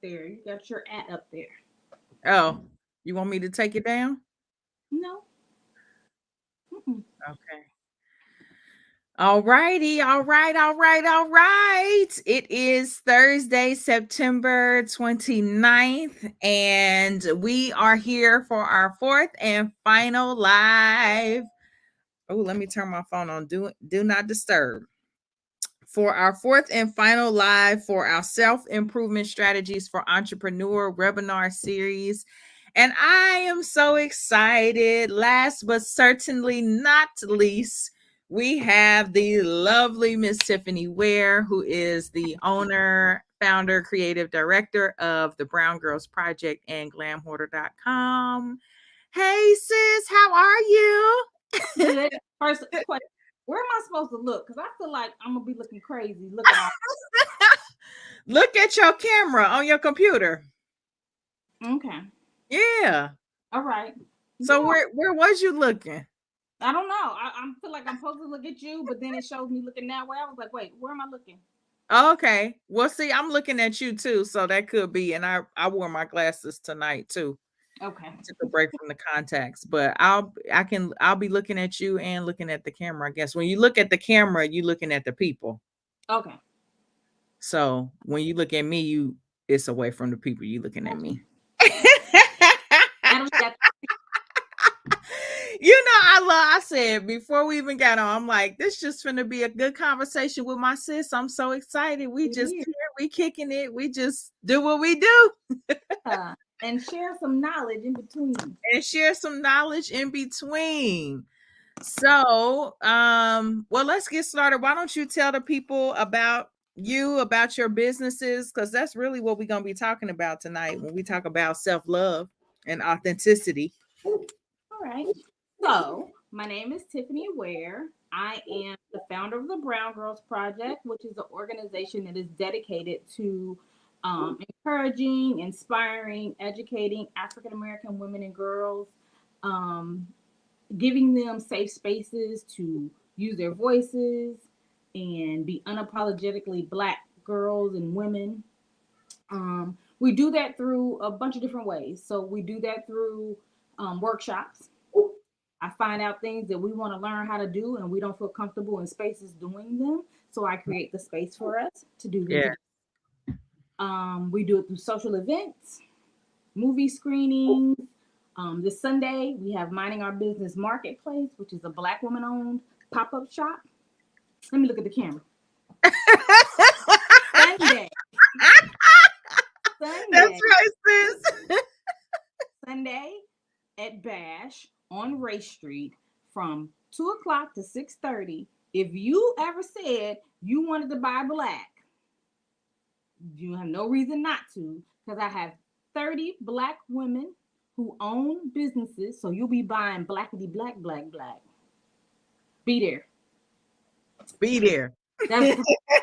there. You got your up there. Oh, you want me to take it down? No. Mm-mm. Okay. All righty. All right. All right. All right. It is Thursday, September 29th, and we are here for our fourth and final live. Oh, let me turn my phone on. Do not disturb. For our fourth and final live for our self-improvement strategies for entrepreneur webinar series. And I am so excited. Last but certainly not least, we have the lovely Miss Tiffany Ware, who is the owner, founder, creative director of the Brown Girls Project and glamhoarder.com. Hey sis, how are you? Good. First question. Where am I supposed to look? Because I feel like I'm gonna be looking crazy. Looking all Look at your camera on your computer. okay. Yeah. All right. So Yeah. where was you looking? I don't know. I feel like I'm supposed to look at you, but then it shows me looking that way. I was like, wait, where am I looking? Okay. Well, see, I'm looking at you too, so that could be. And I wore my glasses tonight too. Okay. Took a break from the contacts, but I'll be looking at you and looking at the camera. I guess when you look at the camera, you looking at the people. Okay. So when you look at me, it's away from the people. You looking at me. Natalie got I said before we even got on, I'm like, this just gonna be a good conversation with my sis. I'm so excited. We it just is. here, we kicking it. We just do what we do And share some knowledge in between. and share some knowledge in between. So, well, let's get started. Why don't you tell the people about you, about your businesses? Because that's really what we're gonna be talking about tonight when we talk about self-love and authenticity. All right. So, my name is Tiffany Ware. I am the founder of the Brown Girls Project, which is an organization that is dedicated to encouraging, inspiring, educating African American women and girls, um, giving them safe spaces to use their voices and be unapologetically Black girls and women. We do that through a bunch of different ways. So, we do that through workshops. I find out things that we want to learn how to do and we don't feel comfortable in spaces doing them. So I create the space for us to do them. Yeah. We do it through social events, movie screenings. This Sunday, we have Minding Our Business Marketplace, which is a Black woman owned pop up shop. Let me look at the camera. Sunday. That's right, sis. Sunday at Bash on Race Street from 2 o'clock to 6:30. If you ever said you wanted to buy black, you have no reason not to, because I have 30 Black women who own businesses. So you'll be buying blackity black, black, black. Be there. Be there. That's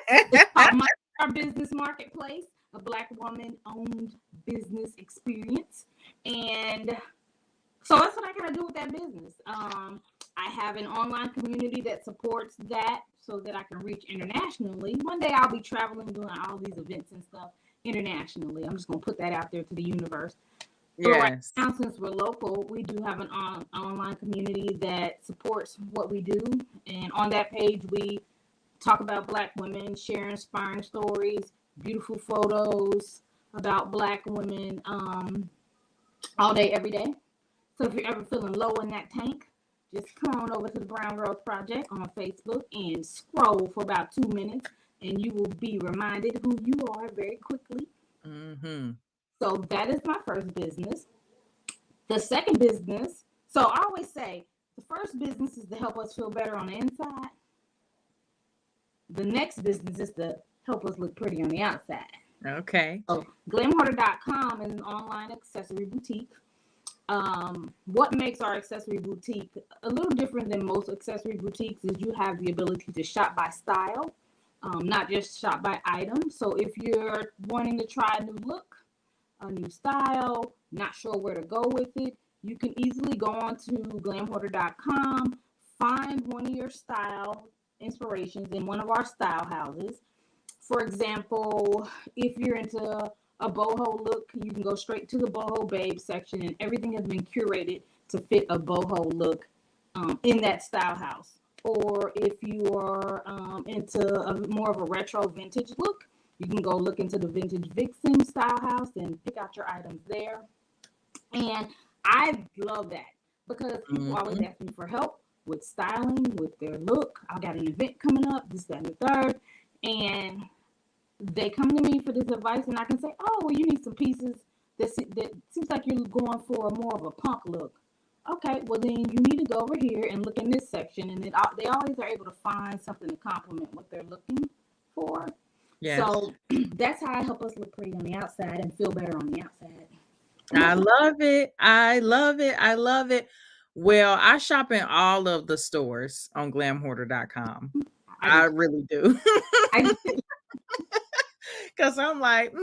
it's called Our Business Marketplace, a Black woman owned business experience. And so that's what I gotta do with that business. I have an online community that supports that so that I can reach internationally. One day I'll be traveling, doing all these events and stuff internationally. I'm just gonna put that out there to the universe. But right Yes. now, since we're local, we do have an online community that supports what we do. And on that page, we talk about Black women, share inspiring stories, beautiful photos about Black women all day, every day. So if you're ever feeling low in that tank, just come on over to the Brown Girls Project on Facebook and scroll for about 2 minutes, and you will be reminded who you are very quickly. Mm-hmm. So that is my first business. The second business, so I always say the first business is to help us feel better on the inside. The next business is to help us look pretty on the outside. Okay. So glamhoarder.com is an online accessory boutique. What makes our accessory boutique a little different than most accessory boutiques is you have the ability to shop by style, not just shop by item. So if you're wanting to try a new look, a new style, not sure where to go with it, you can easily go on to glamhoarder.com, find one of your style inspirations in one of our style houses. For example, if you're into a boho look, you can go straight to the boho babe section, and everything has been curated to fit a boho look in that style house. Or if you are into more of a retro vintage look, you can go look into the Vintage Vixen style house and pick out your items there. And I love that because people always Mhm. ask me for help with styling, with their look. I got an event coming up, this, that, and the third. And they come to me for this advice, and I can say, "Oh, well, you need some pieces that seems like you're going for more of a punk look." Okay, well then you need to go over here and look in this section, and they always are able to find something to complement what they're looking for. Yes. So that's how I help us look pretty on the outside and feel better on the outside. And I that's love it. I love it. I love it. Well, I shop in all of the stores on glamhoarder.com. I do. I really do. I do too. Because I'm like,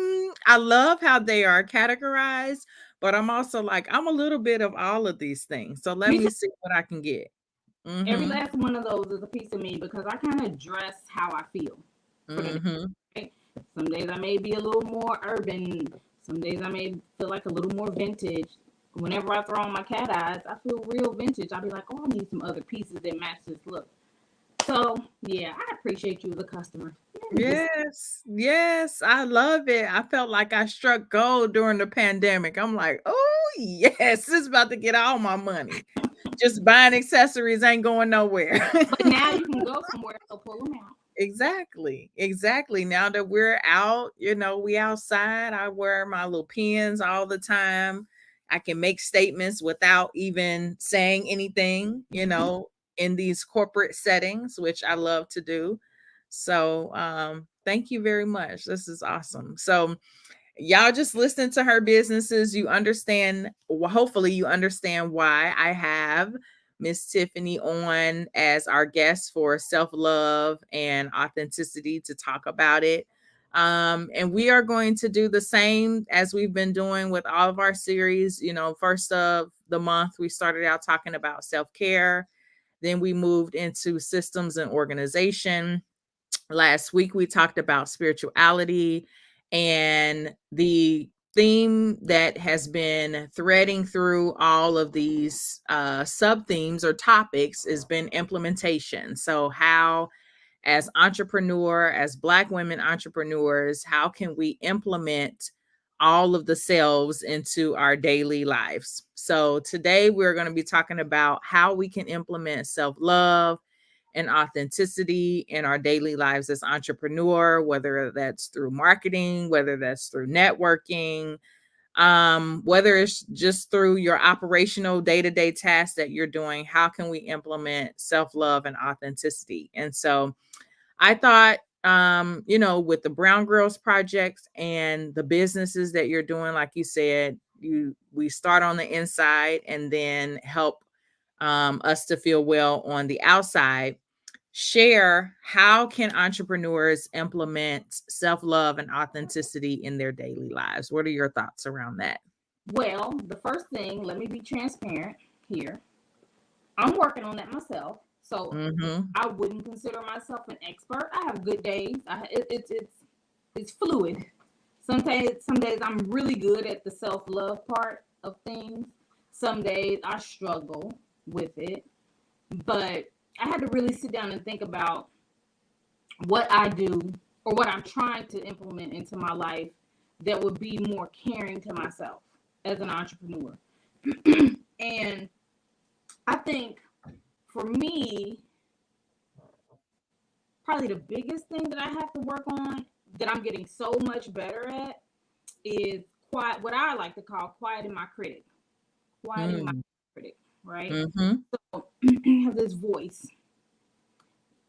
I love how they are categorized, but I'm also like, I'm a little bit of all of these things. So let Me too. me see what I can get. Every Mm-hmm. last one of those is a piece of me because I kind of dress how I feel for the Mm-hmm. day. Some days I may be a little more urban. Some days I may feel like a little more vintage. Whenever I throw on my cat eyes, I feel real vintage. I'll be like, oh, I need some other pieces that match this look. So yeah, I appreciate you as a customer. Let me just Yes, yes, I love it. I felt like I struck gold during the pandemic. I'm like, oh yes, this is about to get all my money. Just buying accessories ain't going nowhere. but now you can go somewhere, so pull them out. Exactly. Exactly. Now that we're out, we outside, I wear my little pins all the time. I can make statements without even saying anything, in these corporate settings, which I love to do. So, thank you very much. This is awesome. So, y'all just listen to her businesses. You understand, well, hopefully, you understand why I have Miss Tiffany on as our guest for self love and authenticity to talk about it. And we are going to do the same as we've been doing with all of our series. First of the month, we started out talking about self care. Then we moved into systems and organization. Last week, we talked about spirituality, and the theme that has been threading through all of these sub themes or topics has been implementation. So, how, as as Black women entrepreneurs, how can we implement all of the selves into our daily lives? So, today we're going to be talking about how we can implement self love and authenticity in our daily lives as entrepreneur, whether that's through marketing, whether that's through networking, whether it's just through your operational day-to-day tasks that you're doing. How can we implement self-love and authenticity? And so I thought, with the Brown Girls projects and the businesses that you're doing, like you said, we start on the inside and then help us to feel well on the outside. Share, how can entrepreneurs implement self-love and authenticity in their daily lives? What are your thoughts around that? Well, the first thing, let me be transparent here. I'm working on that myself, so Mm-hmm. I wouldn't consider myself an expert. I have good days. It's fluid. Some days I'm really good at the self love part of things. Some days I struggle with it, but I had to really sit down and think about what I do or what I'm trying to implement into my life that would be more caring to myself as an entrepreneur. And I think for me, probably the biggest thing that I have to work on that I'm getting so much better at is quiet, what I like to call quieting my critic. Quieting my Mm. critic, right? Mhm. So have this voice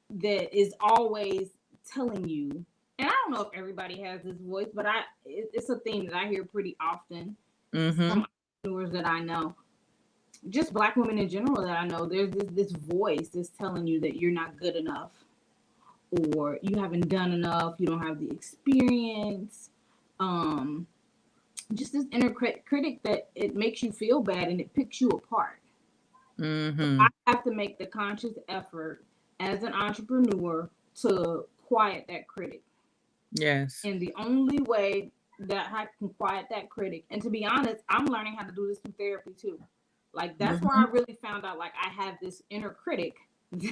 that is always telling you, and I don't know if everybody has this voice, but it's a theme that I hear pretty often from Mhm. entrepreneurs that I know, just Black women in general that I know. There's this voice that's telling you that you're not good enough, or you haven't done enough, you don't have the experience. Um, just this inner critic that it makes you feel bad and it picks you apart. I Mhm. have to make the conscious effort as an entrepreneur to quiet that critic. Yes. And the only way that I can quiet that critic. And to be honest, I'm learning how to do this through therapy too. Like that's where I Mm-hmm. really found out like I have this inner critic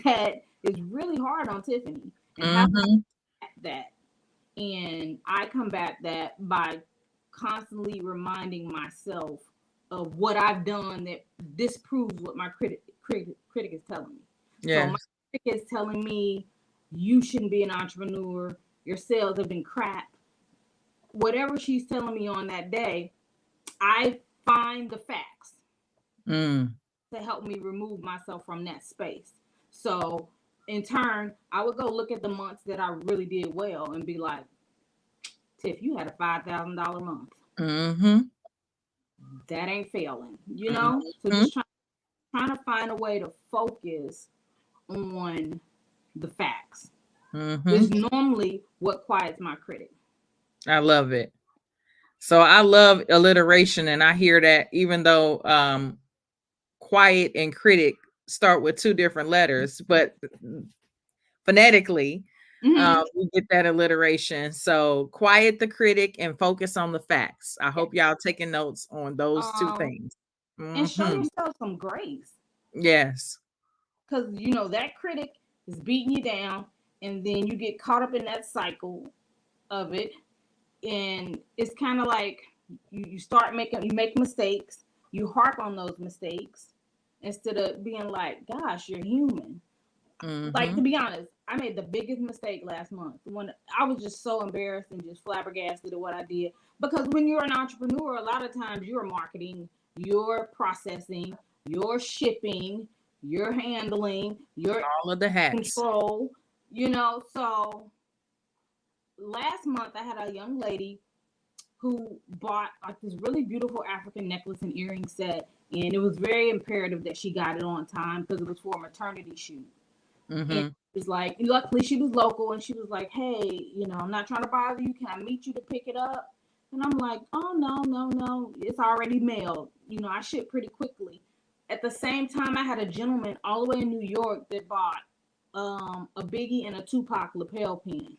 that is really hard on Tiffany. And how do I Mm-hmm. combat that? And I combat that by constantly reminding myself of what I've done that disproves what my critic is telling me. So my Yes. critic is telling me you shouldn't be an entrepreneur. Your sales have been crap. Whatever she's telling me on that day, I find the facts Mm. to help me remove myself from that space. So in turn, I would go look at the months that I really did well and be like, Tiff, you had a $5,000 month. Mm-hmm. That ain't failing, you know? So Mm-hmm. just trying to find a way to focus on the facts Mm-hmm. is normally what quiets my critic. I love it. So I love alliteration, and I hear that even though quiet and critic start with two different letters, but phonetically, Mm-hmm. we get that alliteration. So quiet the critic and focus on the facts. I Yes. hope y'all taking notes on those two Um, things. and show Hmm. yourself some grace. Yes. Because, you know, that critic is beating you down, and then you get caught up in that cycle of it. And it's kind of like you make mistakes, you harp on those mistakes instead of being like, gosh, you're human. Like, Hmm. to be honest, I made the biggest mistake last month when I was just so embarrassed and just flabbergasted at what I did. Because when you're an entrepreneur, a lot of times you're marketing, you're processing, you're shipping, you're handling, you're All of the hats. control, you know. So last month I had a young lady who bought like this really beautiful African necklace and earring set, and it was very imperative that she got it on time because it was for a maternity shoot. And Hmm. it was like, luckily she was local, and she was like, "Hey, you know, I'm not trying to bother you. Can I meet you to pick it up?" And I'm like, "Oh no, no, no, it's already mailed. You know, I ship pretty quickly." At the same time, I had a gentleman all the way in New York that bought a Biggie and a Tupac lapel pin.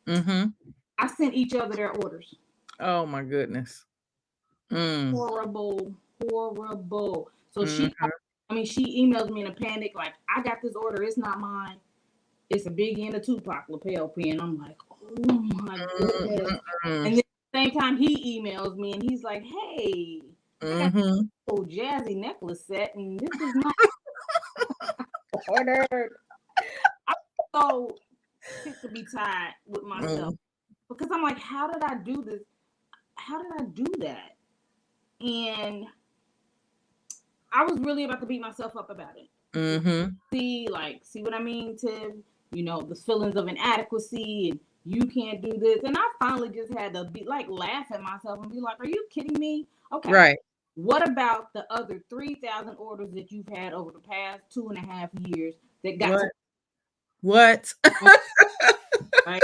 Hmm. I sent each other their orders. Oh my goodness. Mm. Horrible, horrible. So she, Hmm. I mean, she emails me in a panic, like, "I got this order. It's not mine. It's a Biggie and a Tupac lapel pin." I'm like, "Oh my goodness." Hmm. And then at the same time, he emails me and he's like, "Hey, I got this Hmm. old jazzy necklace set, and this is not ordered." I'm so sick to be tied with myself because I'm like, how did I do this? How did I do that? And I was really about to beat myself up about it. Hmm. See what I mean, Tim? You know, the feelings of inadequacy and you can't do this. And I finally just had to be like, laugh at myself and be like, are you kidding me? Okay. Right. What about the other 3,000 orders that you've had over the past 2.5 years that got to What? What? right?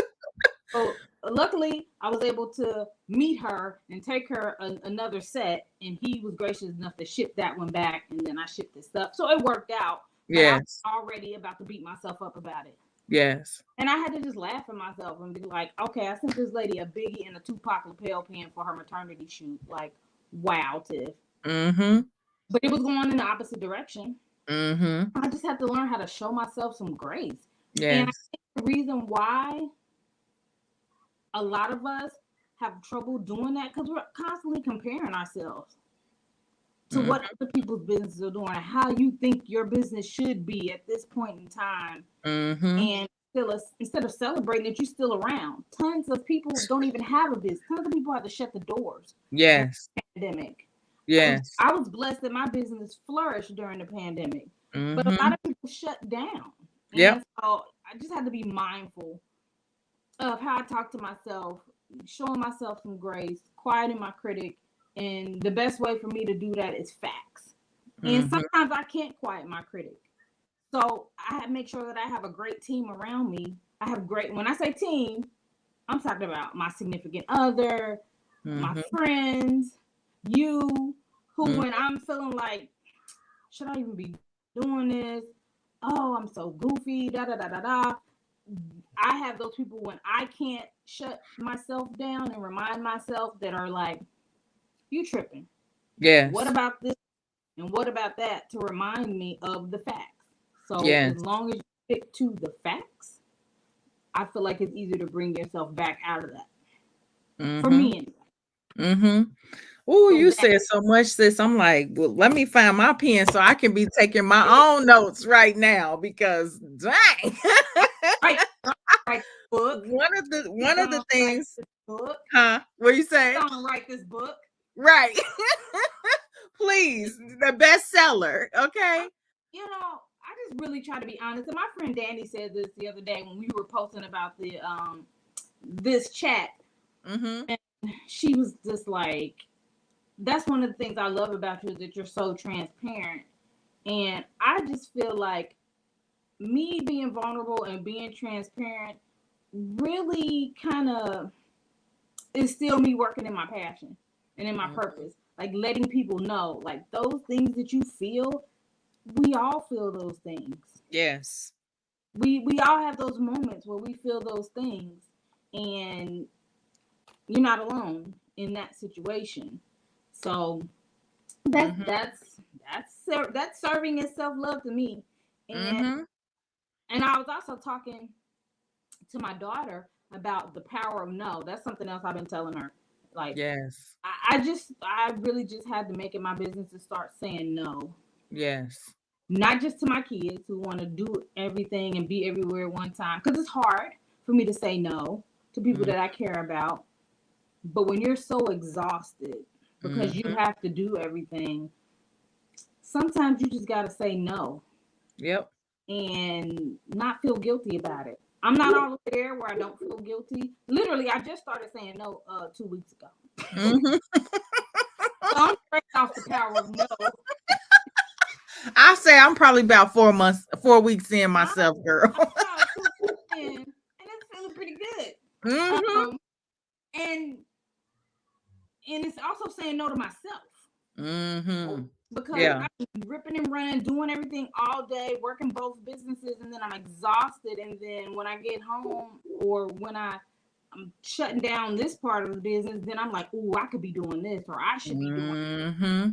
So luckily, I was able to meet her and take her another set, and he was gracious enough to ship that one back, and then I shipped this stuff, so it worked out. But I was Yes. already about to beat myself up about it, Yes. and I had to just laugh at myself and be like, "Okay, I sent this lady a Biggie and a Tupac lapel pin for her maternity shoot. Like, wow, Tiff." Hmm. But it was going in the opposite direction. Hmm. I just had to learn how to show myself some grace, and I Yes. think the reason why a lot of us have trouble doing that because we're constantly comparing ourselves to what Hmm. other people's businesses are doing and how you think your business should be at this point in time. Hmm. And still, instead of celebrating that you're still around, tons of people don't even have a business. Tons of people have to shut the doors during Yes. the pandemic. Yes. I was blessed that my business flourished during the pandemic, but a lot Hmm. of people shut down. And Yep. so I just had to be mindful of how I talk to myself, showing myself some grace, quieting my critic. And the best way for me to do that is facts. And Hmm. sometimes I can't quiet my critic. So I have to make sure that I have a great team around me. I have great, when I say team, I'm talking about my significant other, my Hmm. friends, you, who Hmm. when I'm feeling like, should I even be doing this? Oh, I'm so goofy, da da da da da. I have those people when I can't shut myself down and remind myself that are like, you tripping. What Yes. about this? And what about that to remind me of the facts? So as Yes. long as you stick to the facts, I feel like it's easier to bring yourself back out of that. For Mm-hmm. me anyway. Mm-hmm. Oh, So you that said so much, sis. I'm like, well, let me find my pen so I can be taking my own notes right now because dang. write, write the book. One of the Write things, this book. huh? What you say? Write this book. Right. Please, the bestseller. Okay. I just really try to be honest. And my friend Danny said this the other day when we were posting about the this chat. Mm-hmm. And she was just like, that's one of the things I love about you is that you're so transparent. And I just feel like me being vulnerable and being transparent really kind of is still me working in my passion and in my Mm-hmm. purpose. Like letting people know, like those things that you feel, we all feel those things. Yes. We all have those moments where we feel those things, and you're not alone in that situation. So that's Mm-hmm. that's that's serving as self love to me. And Mm-hmm. I was also talking to my daughter about the power of no. That's something else I've been telling her. Like Yes. I really just had to make it my business to start saying no. Yes. Not just to my kids who want to do everything and be everywhere at one time, because it's hard for me to say no to people Mm-hmm. that I care about. But when you're so exhausted because you Mm-hmm. have to do everything, sometimes you just got to say no Yep. and not feel guilty about it. I'm not all the way there where I don't feel guilty. Literally, I just started saying no 2 weeks ago. Mm-hmm. So I'm straight off the power of no. I say I'm probably about 4 months, 4 weeks in I'm, myself, girl. I'm about 2 weeks in, and it's feeling pretty good. Mm-hmm. Um, and it's also saying no to myself Mm-hmm. because Yeah. I'm ripping and running, doing everything all day, working both businesses, and then I'm exhausted. And then when I get home or when I'm shutting down this part of the business, then I'm like, oh, I could be doing this or I should be doing. Mm-hmm.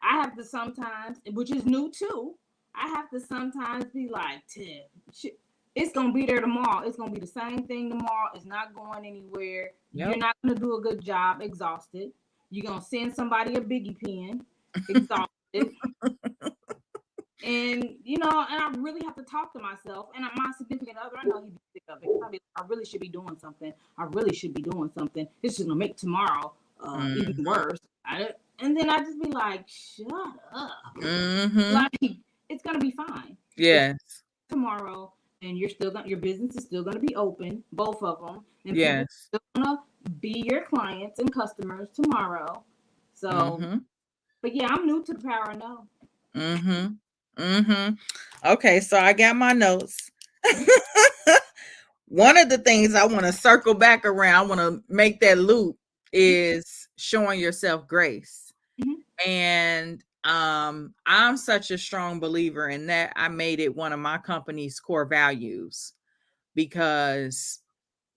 I have to sometimes, which is new too. I have to sometimes be like, Tiff, it's gonna be there tomorrow. It's gonna be the same thing tomorrow. It's not going anywhere. You're Yep. not gonna do a good job. Exhausted. You're gonna send somebody a biggie pen. Exhausted. And and I really have to talk to myself. And my significant other, I know he'd be sick of it. I'll be like, I really should be doing something. I really should be doing something. It's just gonna make tomorrow even Mm-hmm. worse. And then I just be like, shut up. Mm-hmm. Like it's gonna be fine. It's Yes. tomorrow, and your business is still gonna be open, both of them, and people Yes. are still gonna be your clients and customers tomorrow. So, Mm-hmm. but yeah, I'm new to the power of no. Mm-hmm. Mm-hmm. Okay, so I got my notes. One of the things I want to circle back around, I want to make that loop is showing yourself grace. Mm-hmm. And I'm such a strong believer in that. I made it one of my company's core values because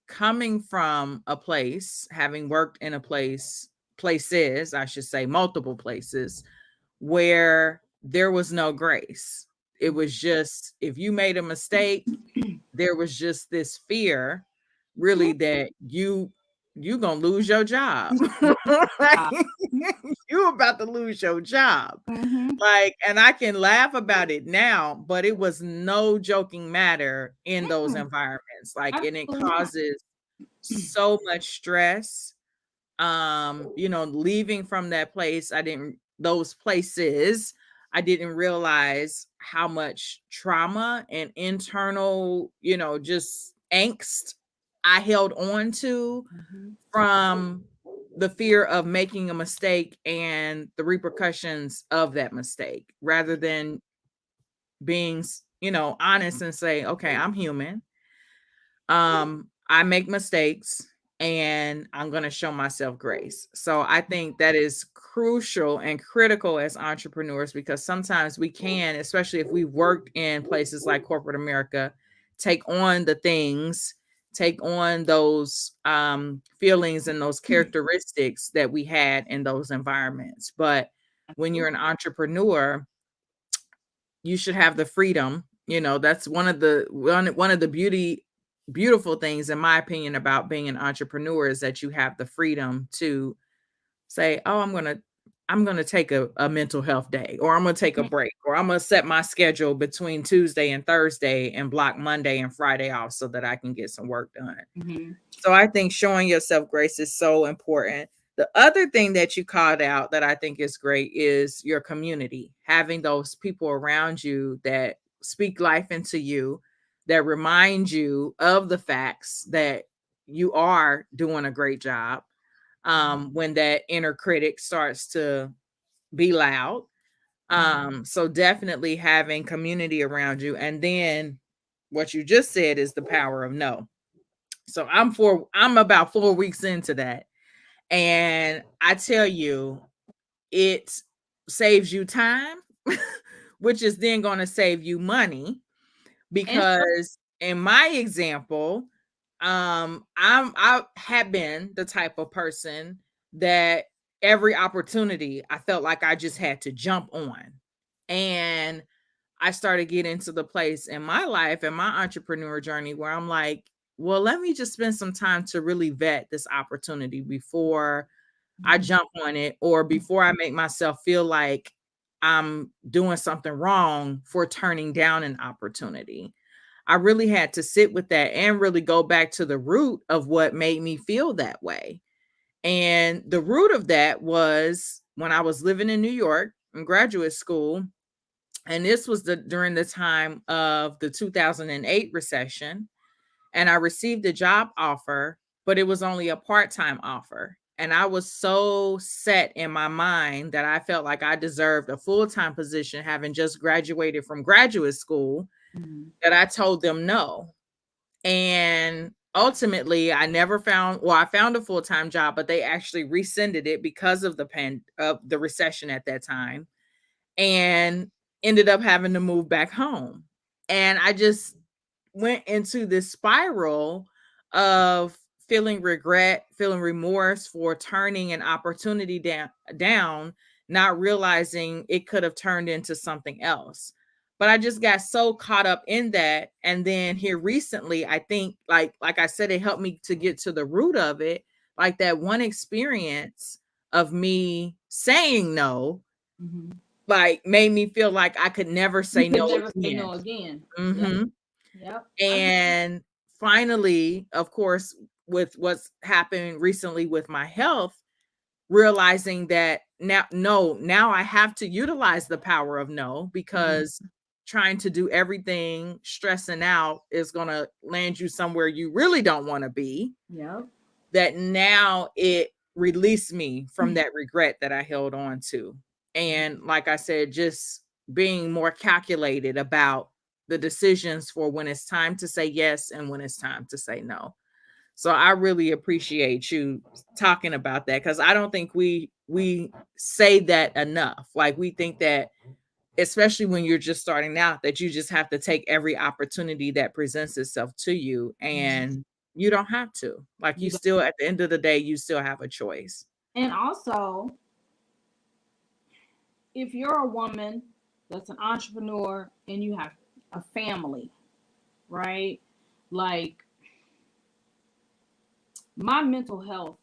coming from a place, having worked in a places, I should say multiple places, where there was no grace. It was just if you made a mistake, there was just this fear really that you gonna lose your job. Like, you about to lose your job. Mm-hmm. Like, and I can laugh about it now, but it was no joking matter in those environments. Like, and it Absolutely not. causes so much stress. Leaving from that place, those places, I didn't realize how much trauma and internal, just angst I held on to Mm-hmm. from the fear of making a mistake and the repercussions of that mistake rather than being, honest and say, okay, I'm human. I make mistakes and I'm going to show myself grace. So I think that is crucial and critical as entrepreneurs because sometimes we can, especially if we worked in places like corporate America, take on the things, take on those feelings and those characteristics that we had in those environments. But when you're an entrepreneur, you should have the freedom. You know, that's one of the beautiful things, in my opinion, about being an entrepreneur, is that you have the freedom to say, oh, I'm gonna take a mental health day, or I'm gonna take a break, or I'm gonna set my schedule between Tuesday and Thursday and block Monday and Friday off so that I can get some work done. Mm-hmm. So I think showing yourself grace is so important. The other thing that you called out that I think is great is your community, having those people around you that speak life into you, that remind you of the facts that you are doing a great job, when that inner critic starts to be loud. So definitely having community around you. And then what you just said is the power of no. So I'm about 4 weeks into that. And I tell you, it saves you time, which is then going to save you money. And Because in my example, I have been the type of person that every opportunity I felt like I just had to jump on. And I started getting to the place in my life and my entrepreneur journey where I'm like, well, let me just spend some time to really vet this opportunity before I jump on it, or before I make myself feel like I'm doing something wrong for turning down an opportunity. I really had to sit with that and really go back to the root of what made me feel that way. And the root of that was when I was living in New York in graduate school. And this was during the time of the 2008 recession. And I received a job offer, but it was only a part-time offer. And I was so set in my mind that I felt like I deserved a full-time position, having just graduated from graduate school, that I told them no. And ultimately, I found a full-time job, but they actually rescinded it because of the recession at that time, and ended up having to move back home. And I just went into this spiral of feeling regret, feeling remorse for turning an opportunity down, not realizing it could have turned into something else. But I just got so caught up in that. And then here recently, I think like I said, it helped me to get to the root of it. Like that one experience of me saying no, like made me feel like I could never you say could no never say again. no again. Yep. Hmm. Yep. And finally, of course, with what's happened recently with my health, realizing that now I have to utilize the power of no, because trying to do everything, stressing out, is going to land you somewhere you really don't want to be. Yep. That now it released me from that regret that I held on to. And like I said, just being more calculated about the decisions for when it's time to say yes and when it's time to say no. So I really appreciate you talking about that, because I don't think we say that enough. Like, we think that, especially when you're just starting out, that you just have to take every opportunity that presents itself to you, and you don't have to. Like, you You don't- still, at the end of the day, you still have a choice. And also, if you're a woman that's an entrepreneur and you have a family, right? Like, my mental health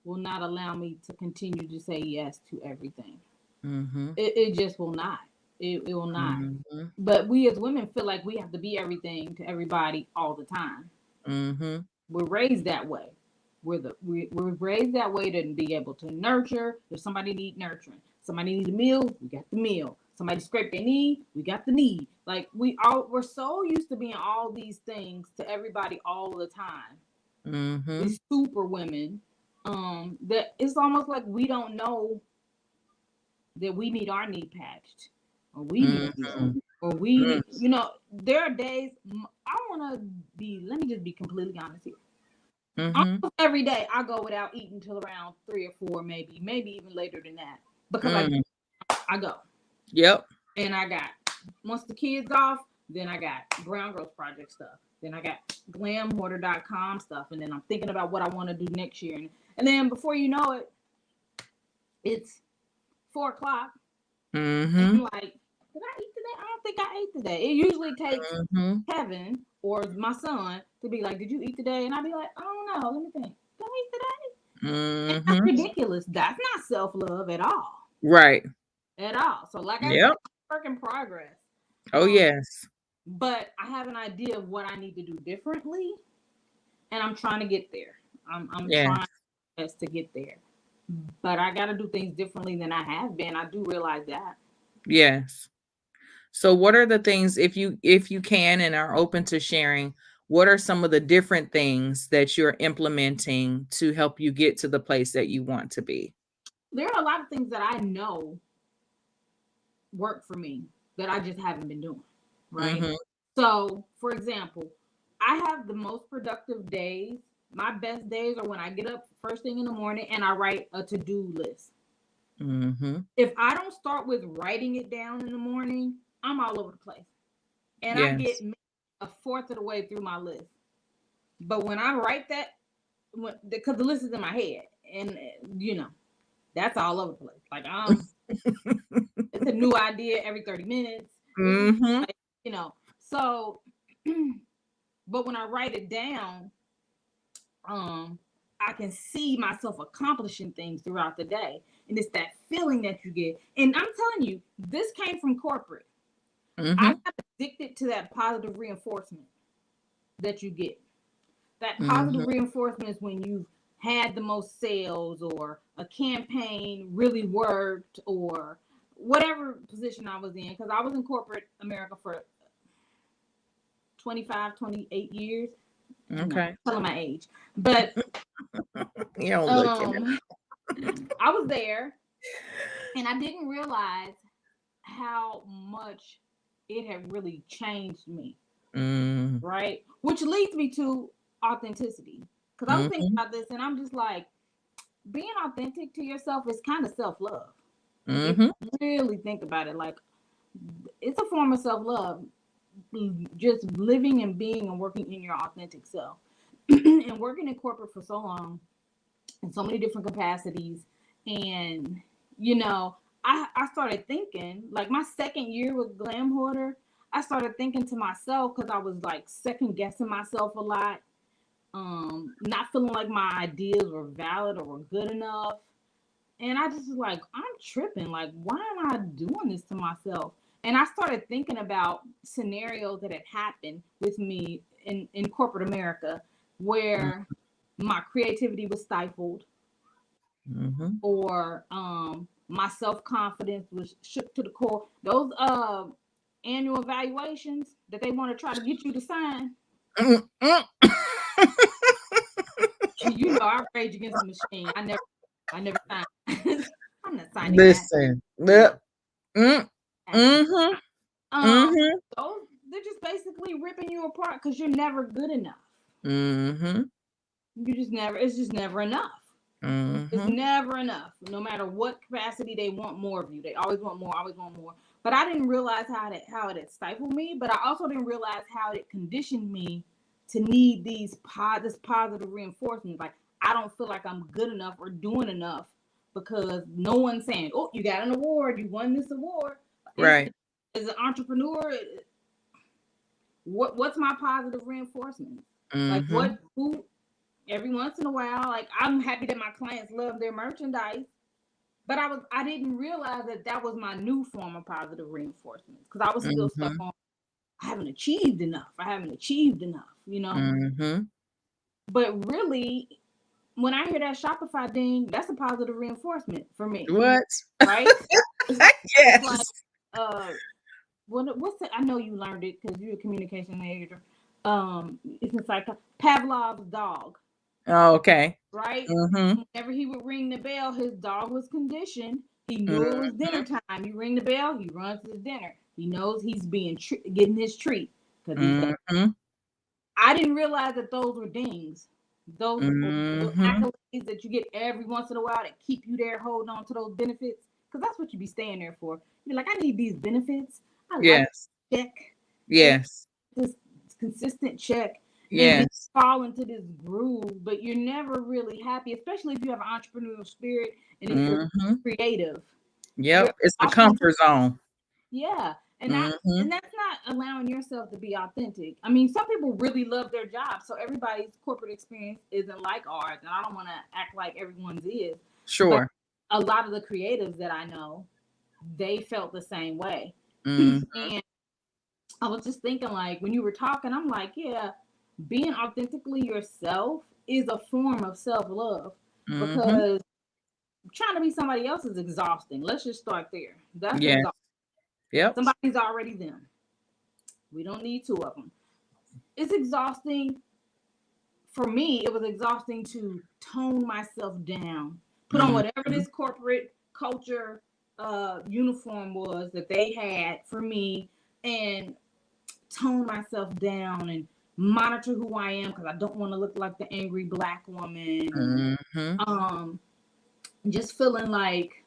will not allow me to continue to say yes to everything. Mhm. It just will not. It will not. Mhm. But we as women feel like we have to be everything to everybody all the time. Mhm. We're raised that way. We're raised that way to be able to nurture. If somebody need nurturing, somebody need a meal, we got the meal. Somebody scrape their knee, we got the knee. Like, we're so used to being all these things to everybody all the time. Mhm. These super women, that it's almost like we don't know that we need our knee patched, or we need a meal, Mhm. or we Mhm. need, there are days, I want to be, let me just be completely honest here. Mhm. Almost every day I go without eating till around 3 or 4, maybe even later than that, because Mm. I go, Yep. and I got, once the kids off, then I got Brown Girls Project stuff. Then I got glamhoarder.com stuff. And then I'm thinking about what I want to do next year. And then before you know it, it's 4 o'clock. And Mm-hmm. I'm like, did I eat today? I don't think I ate today. It usually takes Mm-hmm. Kevin or my son to be like, did you eat today? And I'd be like, I don't know. Let me think. Did I eat today? And that's Mm-hmm. ridiculous. That's not self love at all. Right. At all. So, like I said, Yep. work in progress. Oh, Um, yes. but I have an idea of what I need to do differently, and I'm trying to get there. I'm Yes. trying best to get there, but I got to do things differently than I have been. I do realize that. Yes. So what are the things, if you can and are open to sharing, what are some of the different things that you're implementing to help you get to the place that you want to be? There are a lot of things that I know work for me that I just haven't been doing, right? Mhm. So, for example, I have the most productive days. My best days are when I get up first thing in the morning and I write a to-do list. Mhm. If I don't start with writing it down in the morning, I'm all over the place. And I get Yes. a fourth of the way through my list. But when I write that, because the list is in my head, and that's all over the place. Like it's a new idea every 30 minutes. It's Mhm. like, so. But when I write it down, I can see myself accomplishing things throughout the day, and it's that feeling that you get. And I'm telling you, this came from corporate. I Mhm. got addicted to that positive reinforcement that you get. That positive Mhm. reinforcement is when you've had the most sales or a campaign really worked or whatever position I was in, because I was in corporate America for 25, 28 years. No, Okay. telling my age. But You don't look in it. um I was there and I didn't realize how much it had really changed me, Mm. right? Which leads me to authenticity. Because I was thinking Mhm. about this and I'm just like, being authentic to yourself is kind of self love. If Mhm. you really think about it, like it's a form of self love, just living and being and working in your authentic self. And working in corporate for so long in so many different capacities. And, you know, I started thinking, like my second year with Glam Hoarder, I started thinking to myself because I was like second guessing myself a lot, not feeling like my ideas were valid or were good enough. And I just was like, I'm tripping. Like, why am I doing this to myself? And I started thinking about scenarios that had happened with me in corporate America where my creativity was stifled Mhm. or my self-confidence was shook to the core. Those annual evaluations that they want to try to get you to sign, Mm, mm. I rage against the machine. I never signed. I'm not signing that. Listen. I'm not Yep. Mm. that. Mhm. Um, Mhm. those they're just basically ripping you apart because you're never good enough. Mhm. You just never. It's just never enough. It's Mhm. never enough. No matter what capacity they want more of you, they always want more, always want more. But I didn't realize how it had stifled me. But I also didn't realize how it conditioned me to need this positive reinforcement. Like I don't feel like I'm good enough or doing enough because no one's saying, "Oh, you got an award, you won this award." Right. As an entrepreneur, what's my positive reinforcement? Like Mhm. what who every once in a while, like I'm happy that my clients love their merchandise, but I didn't realize that was my new form of positive reinforcement because I was still stuck Mhm. on I haven't achieved enough. I haven't achieved enough. Mhm. But really, when I hear that Shopify ding, that's a positive reinforcement for me, What? right? It's, it's like Yes. uh what's the, I know you learned it because you're a communication major. It's inside Pavlov's dog, Oh, okay. right? Mhm. Whenever he would ring the bell, his dog was conditioned. He knew it was Mhm. dinner time. You ring the bell, he runs to his dinner. He knows he's getting his treat because he's got. Mhm. I didn't realize that those were dings, those Mhm. accolades that you get every once in a while that keep you there holding on to those benefits because that's what you be staying there for. You're like, I need these benefits. I like Yes. check and Yes. this consistent check, and then Yes. fall into this groove, but you're never really happy, especially if you have an entrepreneurial spirit and if you're Mhm. creative. You're Yep, it's the lost on comfort zone. yeah, and Mhm. that's not allowing yourself to be authentic. I mean, some people really love their job, so everybody's corporate experience isn't like ours, and I don't want to act like everyone's is, but Sure. a lot of the creatives that I know, they felt the same way. Mhm. And I was just thinking, like, when you were talking, I'm like, yeah, being authentically yourself is a form of self love Mhm. because trying to be somebody else is exhausting. Let's just start there. That's Yes. exhausting. Yep. Somebody's already them. We don't need two of them. It's exhausting. For me, it was exhausting to tone myself down, put on whatever Mhm. this corporate culture uniform was that they had for me, and tone myself down and monitor who I am because I don't want to look like the angry black woman, and Mhm. just feeling like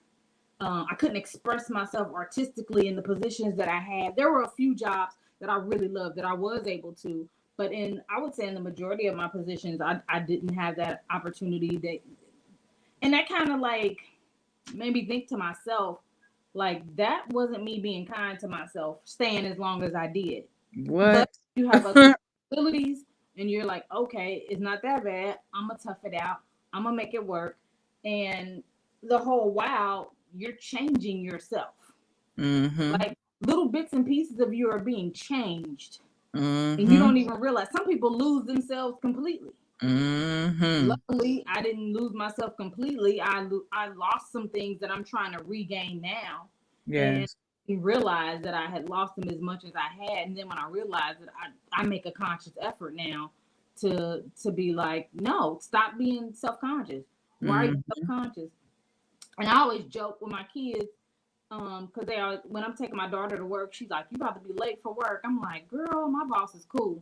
I couldn't express myself artistically in the positions that I had. There were a few jobs that I really loved that I was able to, but I would say in the majority of my positions, I didn't have that opportunity. And that kind of like made me think to myself, like that wasn't me being kind to myself, staying as long as I did. But What? you have other abilities, and you're like, okay, it's not that bad. I'm gonna tough it out. I'm gonna make it work. And the whole while, you're changing yourself. Mhm. Like little bits and pieces of you are being changed, and you Mhm. don't even realize. Some people lose themselves completely. Mhm. Luckily, I didn't lose myself completely. I lost some things that I'm trying to regain now, and Yes. realized that I had lost them as much as I had. And then when I realized that I make a conscious effort now to be like, no, stop being self conscious. Why are you self Mhm. conscious? And I always joke with my kids, because they are when I'm taking my daughter to work, she's like, "You about to be late for work." I'm like, "Girl, my boss is cool."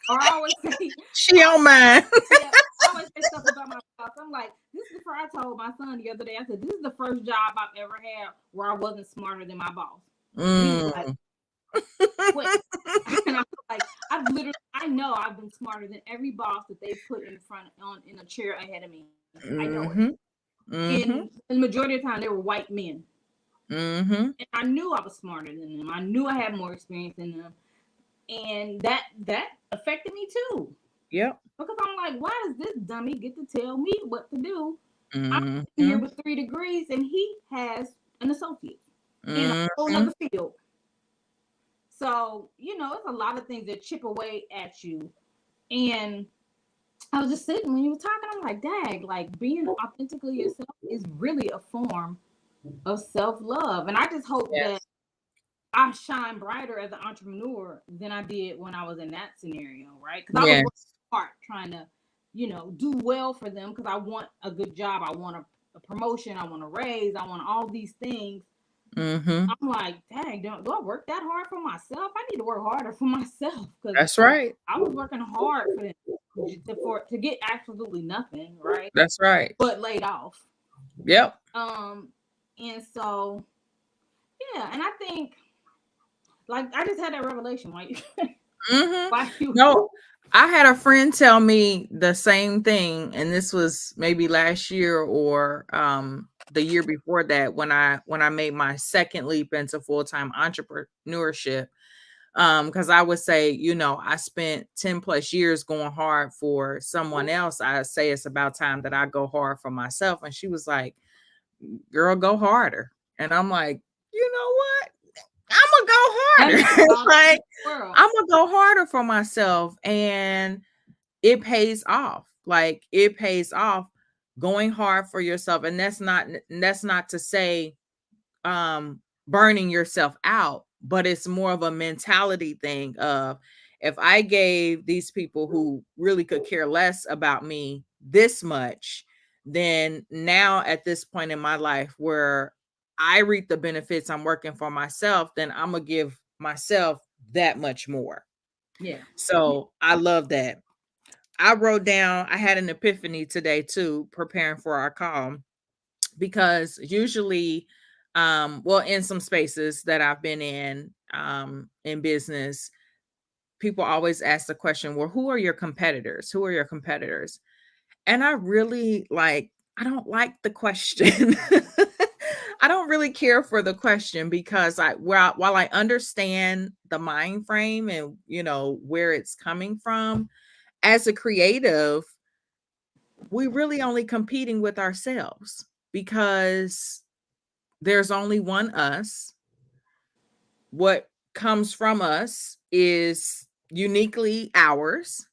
Or I always say, She don't mind. yeah, I always say stuff about my boss. I'm like, this is the first. I told my son the other day. I said, this is the first job I've ever had where I wasn't smarter than my boss. And he was like, Mm. wait. And I was like, I know I've been smarter than every boss that they put in front on in a chair ahead of me. I know it. Mhm. And Mhm. the majority of the time, they were white men. Mhm. And I knew I was smarter than them. I knew I had more experience than them, and that affected me too. Yep. Because I'm like, why does this dummy get to tell me what to do? I'm sitting here Mhm. with 3 degrees, and he has an associate in a whole Mhm. other field. So it's a lot of things that chip away at you. And I was just sitting when you were talking. I'm like, dang, like being authentically yourself is really a form of self love. And I just hope that Yes. I shine brighter as an entrepreneur than I did when I was in that scenario, right? Because I was working Yes. hard trying to, do well for them because I want a good job. I want a promotion. I want a raise. I want all these things. Mhm. I'm like, dang, do I work that hard for myself? I need to work harder for myself because That's right. I was working hard for them to get absolutely nothing, right? That's right. But laid off. Yep. Um, and so yeah, and I think like I just had that revelation, like Mhm. why you No, I had a friend tell me the same thing, and this was maybe last year or the year before that when I made my second leap into full-time entrepreneurship. Because I would say, I spent 10 plus years going hard for someone else. I say it's about time that I go hard for myself. And she was like, girl, go harder. And I'm like, you know what? I'm gonna that go makes harder. all the sense in Like, the world. I'm gonna go harder for myself. And it pays off. Like, it pays off going hard for yourself. And that's not to say burning yourself out, but it's more of a mentality thing of, if I gave these people who really could care less about me this much, then now at this point in my life where I reap the benefits, I'm working for myself, then I'm gonna give myself that much more. Yeah. So I love that. I wrote down, I had an epiphany today too, preparing for our call, because usually, well, in some spaces that I've been in, in business, people always ask the question, well, who are your competitors? Who are your competitors? And I really I don't like the question. I don't really care for the question because while I understand the mind frame and where it's coming from, as a creative, we really only competing with ourselves because there's only one us. What comes from us is uniquely ours.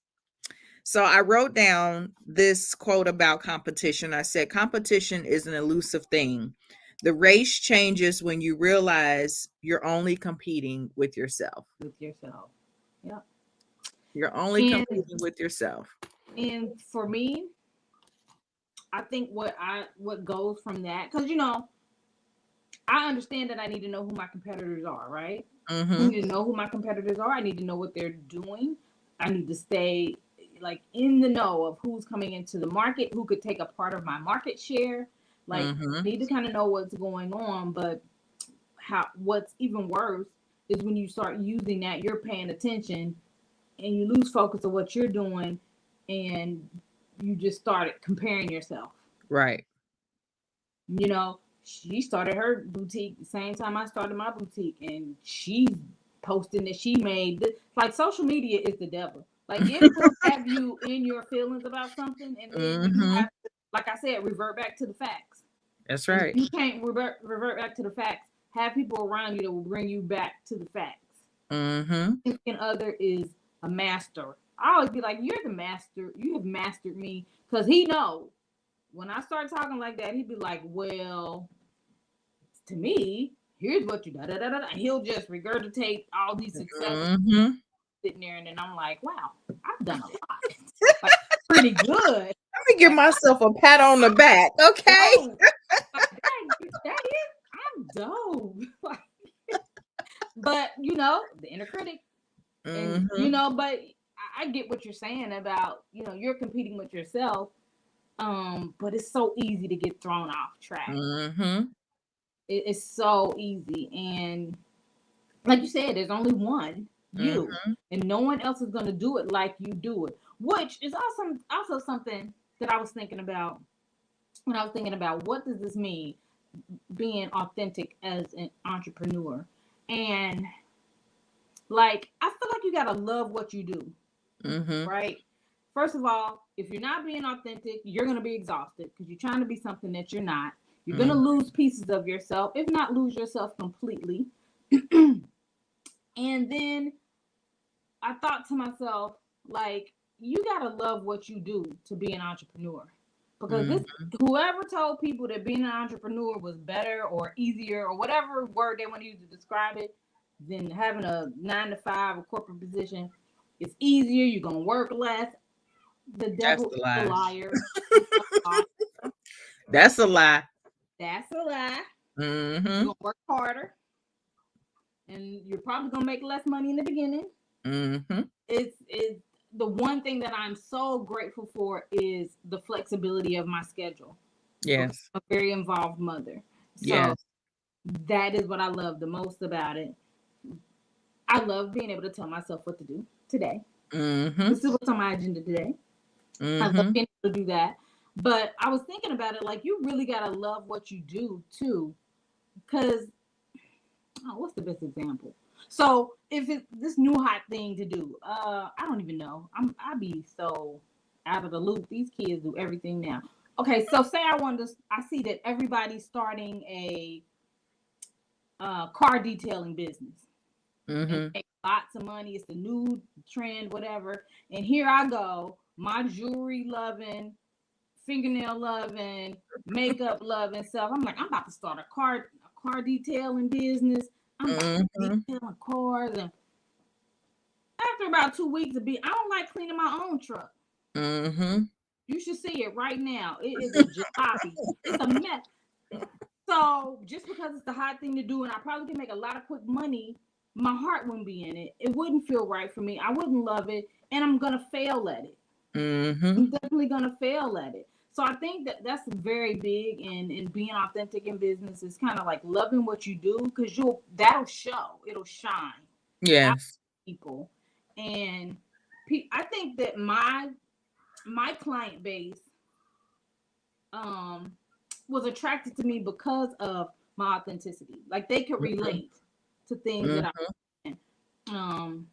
So I wrote down this quote about competition. I said, competition is an elusive thing. The race changes when you realize you're only competing with yourself. With yourself. Yeah. You're only And competing with yourself. for me, I think what goes from that, because I understand that I need to know who my competitors are, right? I Mm-hmm. need to know who my competitors are. I need to know what they're doing. I need to stay like in the know of who's coming into the market, who could take a part of my market share. Like, Mm-hmm. I need to kind of know what's going on. But what's even worse is when you start using that, you're paying attention and you lose focus of what you're doing, and you just started comparing yourself. Right. She started her boutique the same time I started my boutique, and she's posting that she made like social media is the devil. Like, it will have you in your feelings about something, and then you Mm-hmm. have to, like I said, revert back to the facts. That's And if right. you can't revert back to the facts, have people around you that will bring you back to the facts. Mm-hmm. Significant other is a master. I always be like, "You're the master. You have mastered me," because he knows when I start talking like that, he'd be like, "Well, to me, here's what you da da da da." He'll just regurgitate all these successes Mm-hmm. sitting there, and then I'm like, "Wow, I've done a lot, like pretty good." Let me give Like, myself a pat on the I'm back. Okay. dope. Like, that is, I'm dope. Like, but the inner critic, and Mm-hmm. but I get what you're saying about you're competing with yourself. But it's so easy to get thrown off track. Mm-hmm. It's so easy, and like you said, there's only one you, Mm-hmm. and no one else is going to do it like you do it, which is also something that I was thinking about when I was thinking about what does this mean, being authentic as an entrepreneur. And like, I feel like you got to love what you do, Mm-hmm. right? First of all, if you're not being authentic, you're going to be exhausted because you're trying to be something that you're not. You're going to Mm-hmm. lose pieces of yourself, if not lose yourself completely. And then I thought to myself, like, you gotta love what you do to be an entrepreneur. Because whoever told people that being an entrepreneur was better or easier or whatever word they want to use to describe it than having a 9 to 5 or corporate position, it's easier. You're gonna work less. The That's devil the is a lie. liar. It's a lie. That's a lie. That's a lie. You're Mm-hmm. gonna work harder, and you're probably gonna make less money in the beginning. Mm-hmm. It's the one thing that I'm so grateful for is the flexibility of my schedule, because Yes. I'm a very involved mother. So Yes. that is what I love the most about it. I love being able to tell myself what to do today. Mm-hmm. This is what's on my agenda today. I love Mm-hmm. being able to do that. But I was thinking about it, like, you really gotta love what you do too. Cause what's the best example? So if it's this new hot thing to do, I don't even know. I be so out of the loop. These kids do everything now. Okay, so say I see that everybody's starting a car detailing business, and Mm-hmm. they make lots of money. It's the new trend, whatever. And here I go, my jewelry loving, fingernail loving, makeup loving self. I'm like, I'm about to start a car detailing business. I'm about to Mm-hmm. detailing cars, and after about 2 weeks of being, I don't like cleaning my own truck. Mm-hmm. You should see it right now. It is a jalopy. It's a mess. So just because it's the hot thing to do, and I probably can make a lot of quick money, my heart wouldn't be in it. It wouldn't feel right for me. I wouldn't love it, and I'm gonna fail at it. Mm-hmm. I'm definitely gonna fail at it. So I think that that's very big in being authentic in business is kind of like loving what you do because that'll show, it'll shine out Yes. to people. And I think that my client base um was attracted to me because of my authenticity. Like they could Mhm. relate to things that Mhm. I um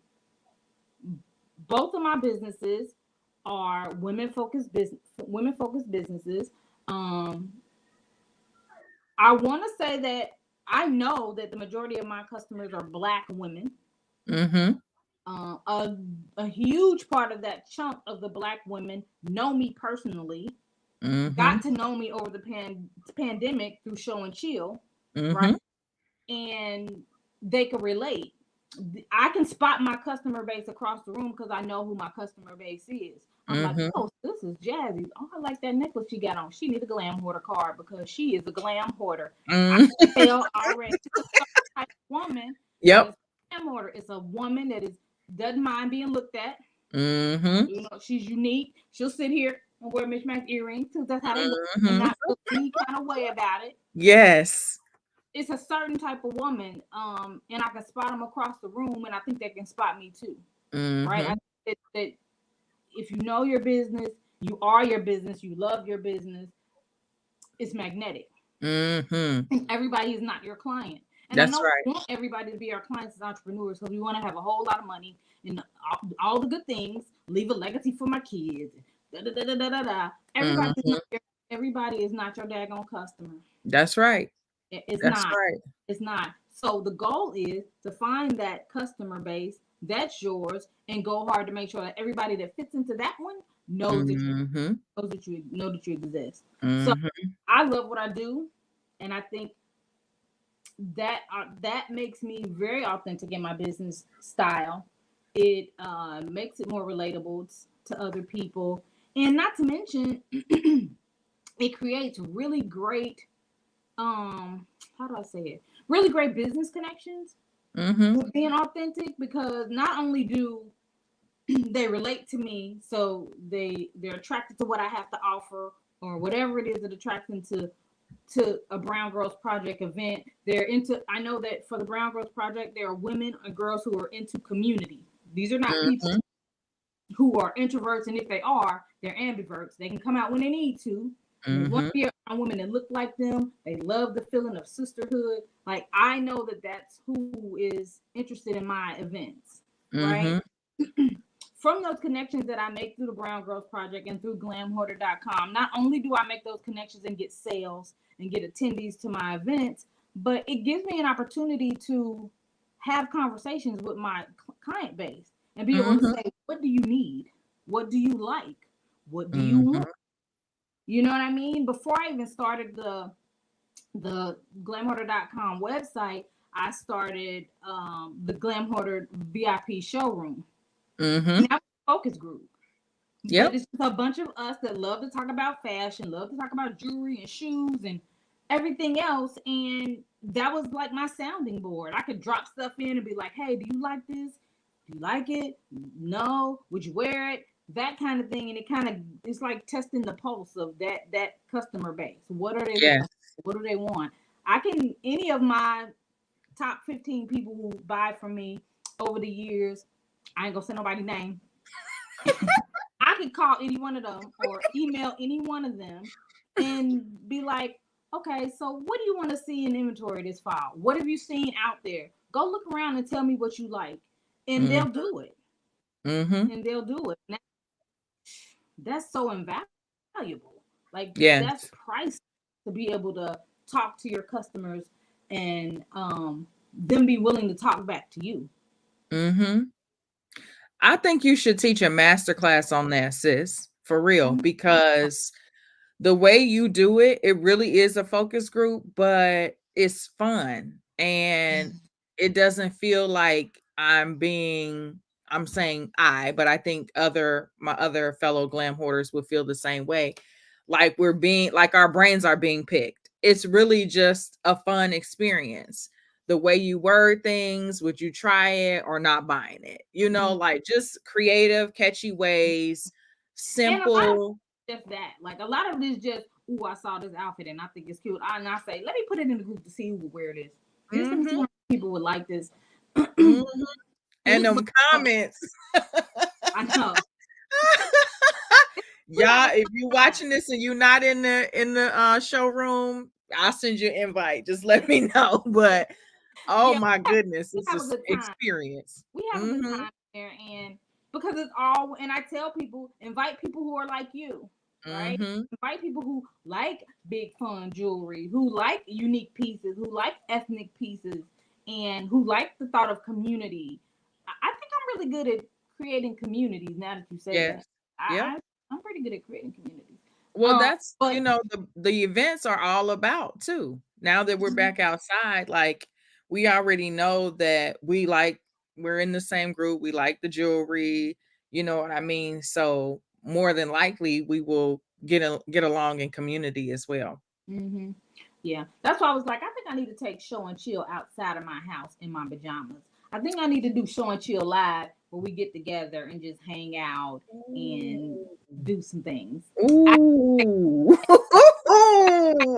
both of my businesses are women focused businesses. Um I want to say that I know that the majority of my customers are black women. Mhm. Uh, a, a huge part of that chunk of the black women know me personally, got Mhm. to know me over the pandemic through Show and Chill, right? Mhm. And they can relate. I can spot my customer base across the room because I know who my customer base is. I'm like, Mhm. oh, this is Jazzy. Oh, I like that necklace she got on. She need a glam hoarder card because she is a glam hoarder. I Mm. can tell already. It's a certain type of woman that is Yep. a glam hoarder. It's a woman that is doesn't mind being looked at. Mhm. You know, she's unique. She'll sit here and wear mismatched earrings because that's how they look, and Mhm. not feel any kind of way about it. Yes. It's a certain type of woman, and I can spot them across the room, and I think they can spot me too, right? I Mhm. think that if you know your business, you are your business, you love your business, it's magnetic. Mhm. And everybody is not your client. And I That's know right. we want everybody to be our clients as entrepreneurs because we want to have a whole lot of money and all the good things, leave a legacy for my kids. Da, da, da, da, da, da, da. Mhm. Everybody is not your daggone customer. That's right. It's That's not. right. It's not. So the goal is to find that customer base that's yours and go hard to make sure that everybody that fits into that one Mhm. know that you exist. So Mhm. I love what I do, and I think that makes me very authentic in my business style. It makes it more relatable to other people, and not to mention, it creates really great how do I say it? Really great business connections Mhm. with being authentic because not only do they relate to me, so they're attracted to what I have to offer or whatever it is that attracts them to a Brown Girls Project event. They're into. I know that for the Brown Girls Project, there are women and girls who are into community. These are not people Mhm. who are introverts, and if they are, they're ambiverts. They can come out when they need to. And they want Mhm. to be around women that look like them. They love the feeling of sisterhood. Like I know that that's who is interested in my events, right? Mhm. From those connections that I make through the Brown Girls Project and through glamhoarder.com, not only do I make those connections and get sales and get attendees to my events, but it gives me an opportunity to have conversations with my client base and be able to Mhm. say, what do you need? What do you like? What do you Mhm. want? You know what I mean? Before I even started the glamhoarder.com website, I started the Glamhoarder VIP showroom. And Mhm. that was a focus group. But Yep. it's just a bunch of us that love to talk about fashion, love to talk about jewelry and shoes and everything else. And that was like my sounding board. I could drop stuff in and be like, hey, do you like this? Do you like it? No. Would you wear it? That kind of thing. And it kind of it's like testing the pulse of that customer base. What are they looking Yes. for? What do they want? I can any of my top 15 people who buy from me over the years, I ain't gonna say nobody's name. I could call any one of them or email any one of them and be like, okay, so what do you want to see in inventory this fall? What have you seen out there? Go look around and tell me what you like. And Mhm. they'll do it. Mhm. And they'll do it. That's so invaluable. Like that's Yes. priceless to be able to talk to your customers and them be willing to talk back to you. Mhm. I think you should teach a master class on that, sis, for real, Mhm. because the way you do it, it really is a focus group, but it's fun and it doesn't feel like I'm saying but I think my other fellow glam hoarders would feel the same way. Like we're being like our brains are being picked. It's really just a fun experience. The way you word things, would you try it or not buying it? Mhm. Like just creative, catchy ways, And a lot of simple. just that. Like a lot of it is just, ooh, I saw this outfit and I think it's cute. And I say, let me put it in the group to see who would wear this. Just let me see Mm-hmm. how many people would like this. Mm-hmm. At And least, them comments. I know. We have Y'all, a if you time. watching this and you're not in the showroom, I'll send you an invite. Just let me know. But oh Yeah, my goodness, we it's have a just good time. experience. We have a good Mm-hmm. time there, and because it's all, and I tell people, invite people who are like you, right? Mm-hmm. Invite people who like big fun jewelry, who like unique pieces, who like ethnic pieces, and who like the thought of community. I think I'm really good at creating communities. Now that you say that, Yes. Yep. I'm pretty good at creating communities. Well, that's, But the events are all about too. Now that we're back outside, like we already know that we're in the same group. We like the jewelry, you know what I mean? So more than likely we will get along in community as well. hmm Yeah, that's why I was like, I think I need to take show and chill outside of my house in my pajamas. I think I need to do show and chill live where we get together and just hang out and Ooh. do some things. I, Ooh.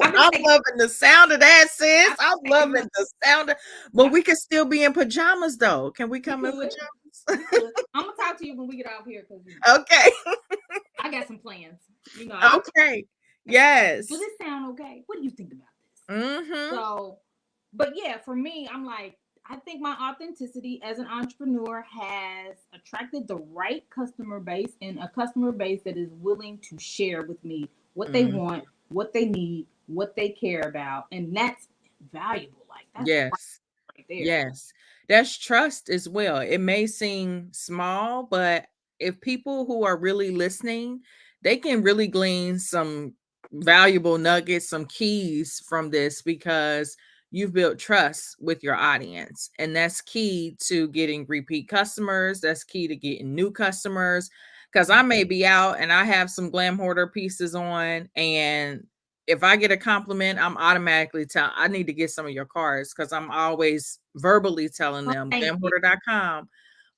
I've been I'm taking, loving the sound of that, sis. I've I'm been taking loving little, the sound of, but I've been, we can still be in pajamas though. Can we we come in could, pajamas? we could. I'm gonna talk to you when we get off here because Okay. I got some plans. I'll talk. Okay. Does Yes. this sound okay? What do you think about this? Mhm. So, but yeah, for me, I'm like, I think my authenticity as an entrepreneur has attracted the right customer base and a customer base that is willing to share with me what they Mm. want, what they need, what they care about. And that's valuable. Like, that's Yes. right there. Yes. That's trust as well. It may seem small, but if people who are really listening, they can really glean some valuable nuggets, some keys from this because you've built trust with your audience. And that's key to getting repeat customers. That's key to getting new customers. Because I may be out and I have some glam hoarder pieces on, and if I get a compliment, I'm automatically tell I need to get some of your cards because I'm always verbally telling Oh, them thank you. glamhoarder.com,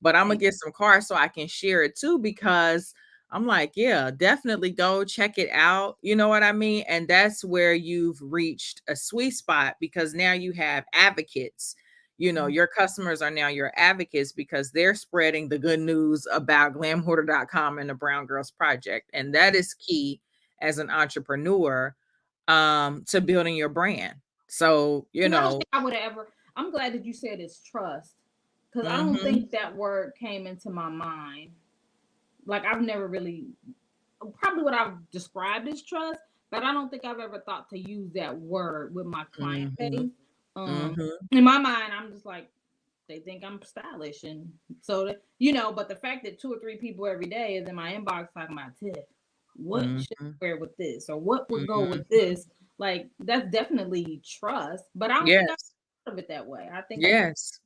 but I'm gonna Thank get some cards so I can share it too because I'm like, yeah, definitely go check it out. You know what I mean? And that's where you've reached a sweet spot because now you have advocates. You know, you. your customers are now your advocates because they're spreading the good news about glamhoarder.com and the Brown Girls Project. And that is key as an entrepreneur, to building your brand. So, Because I don't think I would have ever, I'm glad that you said it's trust. Because I don't mhm, think that word came into my mind. Like, I've never really, probably what I've described as trust, but I don't think I've ever thought to use that word with my client mhm, base. Um, mhm, in my mind, I'm just like, they think I'm stylish, and so that, but the fact that two or three people every day is in my inbox talking about Tiff, what should mhm, I wear with this, or what would go with mhm. this, like that's definitely trust. But I don't think I Yes, thought of it that way. I think I just, yes,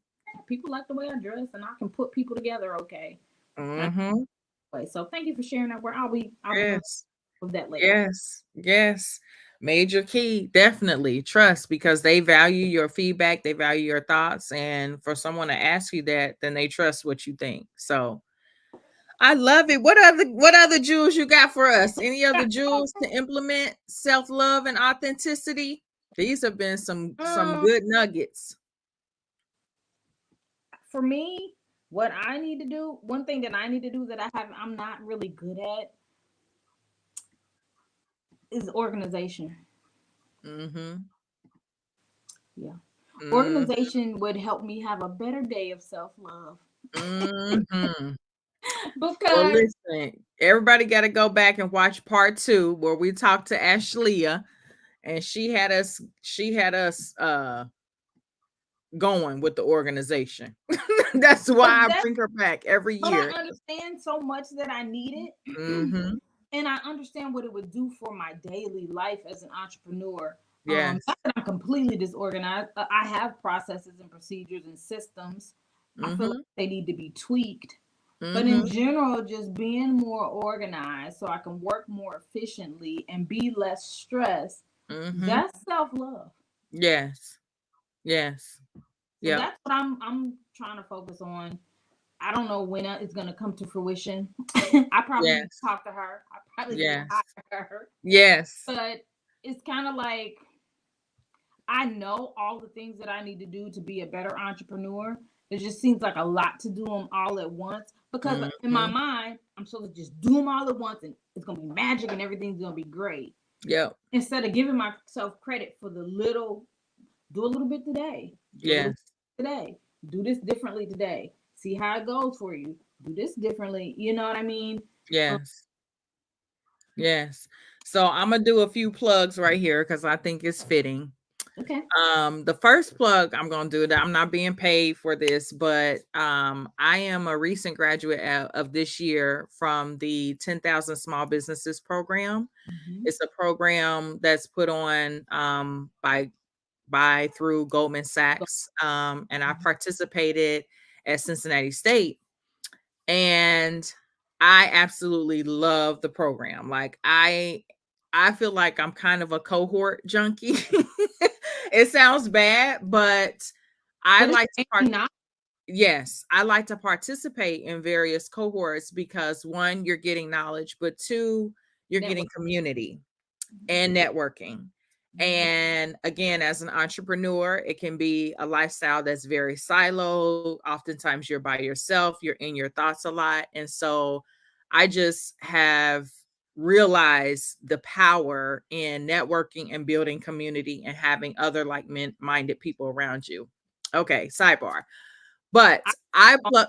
people like the way I dress, and I can put people together. Okay, that's mhm, the way. So thank you for sharing that word. I'll be on yes, with that later. yes, yes. Major key, definitely trust because they value your feedback, they value your thoughts, and for someone to ask you that, then they trust what you think. So I love it. What other jewels you got for us? Any other jewels to implement self-love and authenticity? These have been some Um, good nuggets. for me, what I need to do, one thing that I need to do that I'm not really good at is organization. Mhm. Yeah. Mhm. Organization would help me have a better day of self love. Mhm. Well, Because listen, everybody got to go back and watch part 2 where we talked to Ashlia and she had us going with the organization. That's why I that, bring her back every but year. I understand so much that I need it. Mhm. And I understand what it would do for my daily life as an entrepreneur. Yes. Not that I'm completely disorganized. I have processes and procedures and systems. I feel like Mhm. they need to be tweaked. But in Mhm. general, just being more organized so I can work more efficiently and be less stressed, Mhm. that's self love. Yes. Yes. So Yep. that's what I'm trying to focus on. I don't know when it's going to come to fruition. I probably need to Yes. talk to her. I probably need to Yes. hire her. Yes. But it's kind of like I know all the things that I need to do to be a better entrepreneur. It just seems like a lot to do them all at once because in my Mhm. mind, I'm supposed to just do them all at once and it's going to be magic and everything's going to be great. Yep. Instead of giving myself credit for the little, do a little bit today, do a little Yes. bit today, do this differently today, see how it goes for you, do this differently. You know what I mean? Um, Yes. Yes. So I'm gonna do a few plugs right here because I think it's fitting. okay. The first plug I'm gonna do that I'm not being paid for this, but I am a recent graduate of this year from the 10,000 Small Businesses program. Mm-hmm. It's a program that's put on by through Goldman Sachs, and I participated at Cincinnati State, and I absolutely love the program. Like I feel like I'm kind of a cohort junkie. It sounds bad, but I But it's like to mainly not yes, I like to participate in various cohorts because one, you're getting knowledge, but two, you're network. getting community and networking. Mm-hmm. And again, as an entrepreneur, it can be a lifestyle that's very siloed. Oftentimes, you're by yourself, you're in your thoughts a lot. And so I just have realized the power in networking and building community and having other like minded people around you. Okay, sidebar. But I I, plug,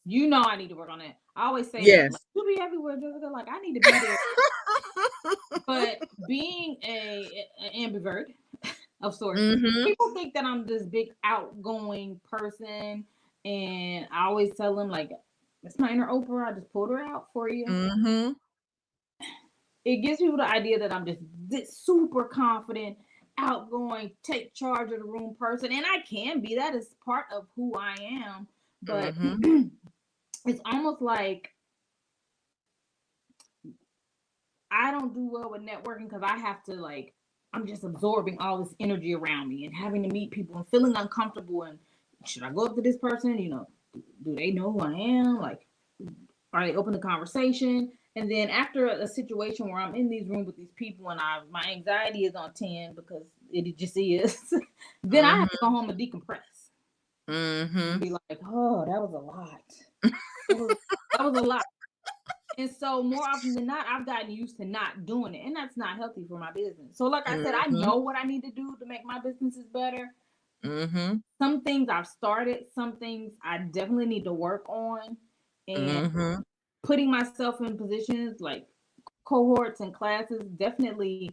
you know, I need to work on that. I always say that, like, yes. you'll be everywhere, Jessica. Like, I need to be there. But being an ambivert of sorts, Mm-hmm. people think that I'm this big outgoing person, and I always tell them like, "It's my inner Oprah. I just pulled her out for you." Mm-hmm. It gives people the idea that I'm just this super confident, outgoing, take charge of the room person, and I can be. That is part of who I am. But Mm-hmm. it's almost like I don't do well with networking because I have to like I'm just absorbing all this energy around me and having to meet people and feeling uncomfortable and should I go up to this person? You know, do they know who I am? Like, are they open to conversation? And then after a situation where I'm in these rooms with these people and my anxiety is on 10 because it just is, then I have to go Mm-hmm. home and decompress and Mm-hmm. be like, oh, that was a lot. That was that was a lot. And so more often than not, I've gotten used to not doing it. And that's not healthy for my business. So like I said, I Mhm, know what I need to do to make my businesses better. mhm, Some things I've started, some things I definitely need to work on. And mhm, putting myself in positions like cohorts and classes definitely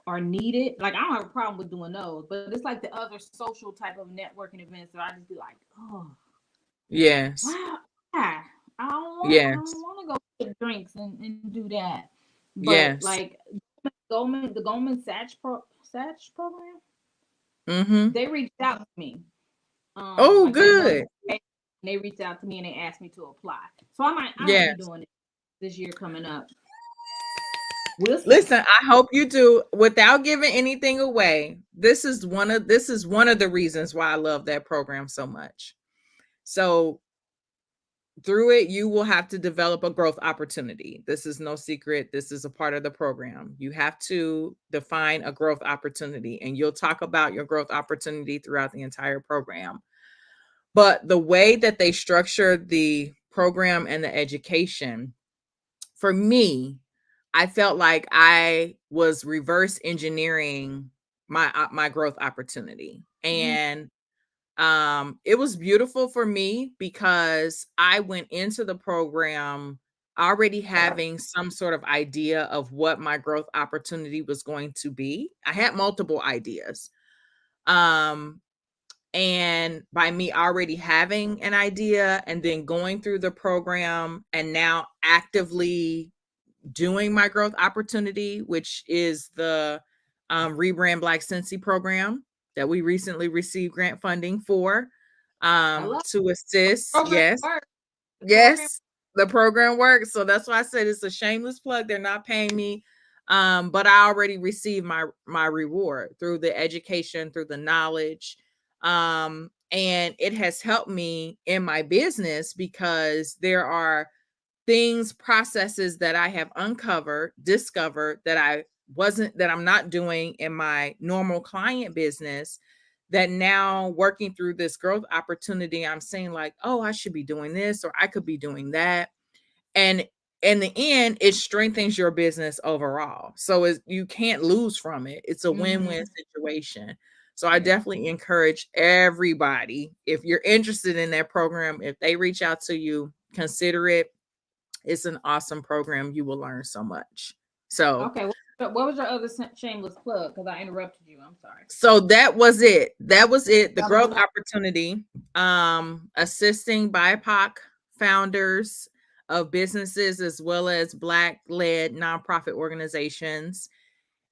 are needed. Like I don't have a problem with doing those, but it's like the other social type of networking events that I just be like, oh yes, wow, yeah, I don't yes, want to go get drinks and do that. But yes, like the Goldman Sachs program, mhm. they reached out to me. Oh, Like they know good. that they reached out to me and they asked me to apply. So I might be Yes. doing it this year coming up. We'll see. Listen, I hope you do without giving anything away. This is one of the reasons why I love that program so much. So through it, you will have to develop a growth opportunity. This is no secret. This is a part of the program. You have to define a growth opportunity, and you'll talk about your growth opportunity throughout the entire program. But the way that they structure the program and the education, for me, I felt like I was reverse engineering my growth opportunity. Mhm. And it was beautiful for me because I went into the program already having some sort of idea of what my growth opportunity was going to be. I had multiple ideas. Um and by me already having an idea and then going through the program and now actively doing my growth opportunity, which is the Rebrand Black Cincy program that we recently received grant funding for I love to assist. program Yes, work. The program yes, the program works. So that's why I said it's a shameless plug. They're not paying me. But I already received my reward through the education, through the knowledge. And it has helped me in my business because there are things, processes that I have discovered that I'm not doing in my normal client business, that now working through this growth opportunity, I'm saying like, oh, I should be doing this or I could be doing that. And in the end, it strengthens your business overall. So you can't lose from it. It's a win-win Mm-hmm. situation. So I Yeah. definitely encourage everybody, if you're interested in that program, if they reach out to you, consider it. It's an awesome program. You will learn so much. So Okay. What was your other shameless plug? Because I interrupted you. I'm sorry. that was it. That was it. The That was the growth one. opportunity, assisting BIPOC founders of businesses as well as Black led nonprofit organizations.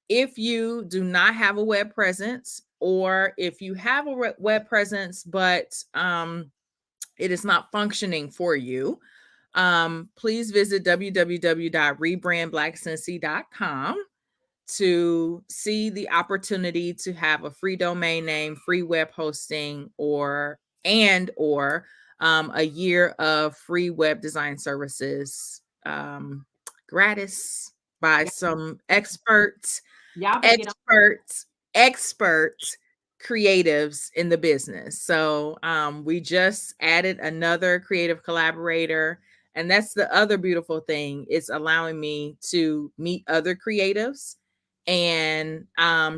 If you do not have a web presence, or if you have a web presence but it is not functioning for you, please visit www.rebrandblackcincy.com to see the opportunity to have a free domain name, free web hosting, or a year of free web design services, gratis by Yeah. some experts, experts, creatives in the business. So we just added another creative collaborator. And that's the other beautiful thing. It's allowing me to meet other creatives and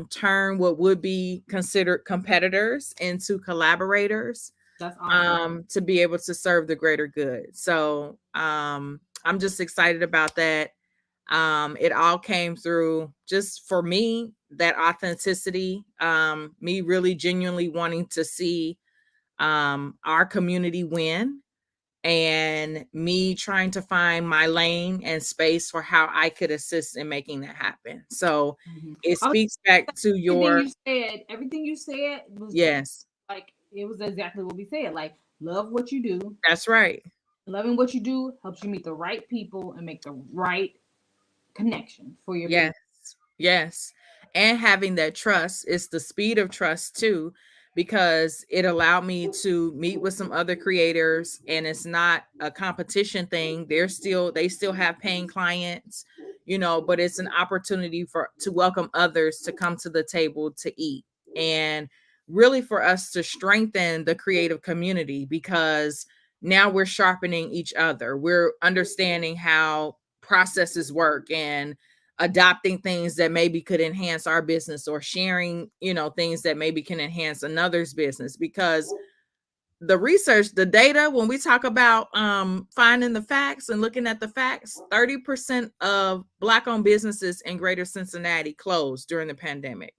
turn what would be considered competitors into collaborators, That's awesome. to be able to serve the greater good. So I'm just excited about that. It all came through just for me, that authenticity, me really genuinely wanting to see our community win, and me trying to find my lane and space for how I could assist in making that happen. So Mm-hmm. it speaks back to Everything your, you said, was yes, like it was exactly what we said. Like, love what you do. that's right. Loving what you do helps you meet the right people and make the right connection for your Yes. business. Yes. And having that trust, is the speed of trust too, because it allowed me to meet with some other creators, and it's not a competition thing. They still have paying clients, but it's an opportunity to welcome others to come to the table to eat, and really for us to strengthen the creative community, because now we're sharpening each other. We're understanding how processes work, and adopting things that maybe could enhance our business, or sharing, things that maybe can enhance another's business. Because the research, the data, when we talk about finding the facts and looking at the facts, 30% of Black owned businesses in greater Cincinnati closed during the pandemic.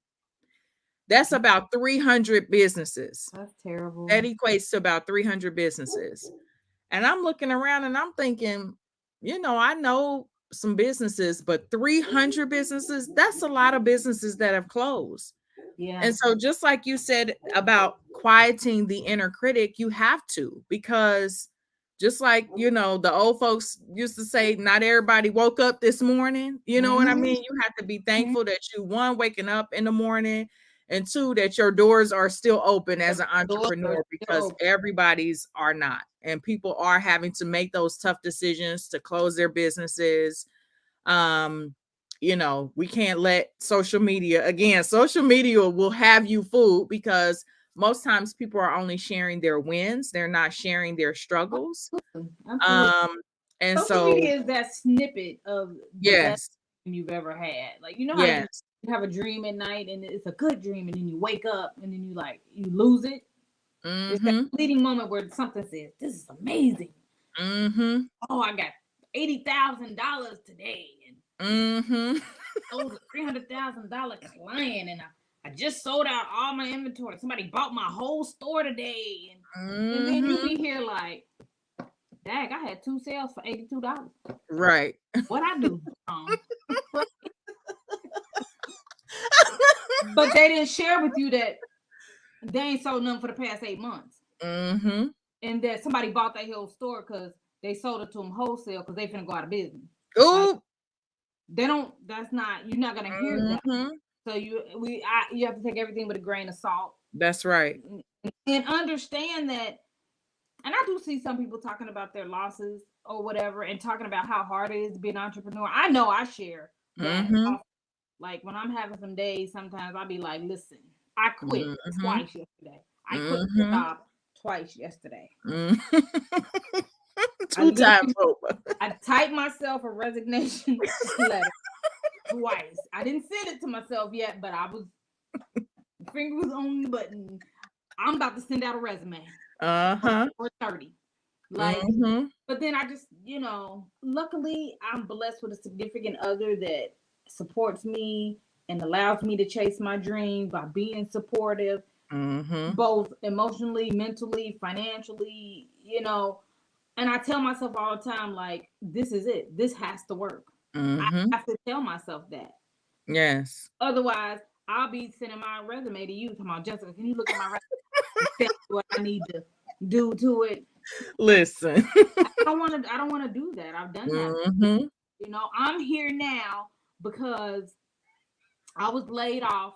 That's about 300 businesses. That's terrible. That equates to about 300 businesses. And I'm looking around and I'm thinking, I know some businesses, but 300 businesses, that's a lot of businesses that have closed. Yeah. And so, just like you said about quieting the inner critic, you have to, because just like, the old folks used to say, not everybody woke up this morning. You know what I Mm-hmm. mean? You have to be thankful that you, one, waking up in the morning, and two, that your doors are still open as an Doors are entrepreneur, still because open. everybody's are not. And people are having to make those tough decisions to close their businesses. um we can't let social media will have you fooled, because most times people are only sharing their wins, they're not sharing their struggles. Absolutely. um and Social so, media is that snippet of the best yes, dream you've ever had. Like, you know how you yes. have a dream at night and it's a good dream, and then you wake up and then you lose it. It's that Mhm. fleeting moment where something says, "This is amazing. Mhm. Oh, I got $80,000 today, and Mhm. sold a $300,000 client, and I just sold out all my inventory. Somebody bought my whole store today, and then you Mhm. be here like, dang, I had two sales for $82. Right. What I do wrong?" But they didn't share with you that they ain't sold nothing for the past 8 months, Mhm. and that somebody bought that whole store because they sold it to them wholesale because they finna go out of business. Like, Ooh. they don't. That's not. You're not gonna hear that. Mhm. So you have to take everything with a grain of salt. That's right. and understand that. And I do see some people talking about their losses or whatever, and talking about how hard it is to be an entrepreneur. I know I share that. Mm-hmm. Like when I'm having some days, sometimes I'll be like, "Listen, I quit Mm-hmm. twice yesterday. I quit the Mm-hmm. job twice yesterday. Mm-hmm. I Two times literally, over. I typed myself a resignation letter twice. I didn't send it to myself yet, but I was finger was on the button. I'm about to send out a resume Uh-huh. or 30. Like, Mm-hmm. but then I just, luckily I'm blessed with a significant other that supports me and allows me to chase my dream by being supportive, Mm-hmm. both emotionally, mentally, financially, And I tell myself all the time, like, this is it. This has to work. I Mm-hmm. have to tell myself that. Yes. Otherwise, I'll be sending my resume to you. Talking about, Jessica, can you look at my resume and tell me what I need to do to it? Listen. I don't want to do that. I've done that. Mm-hmm. I'm here now because I was laid off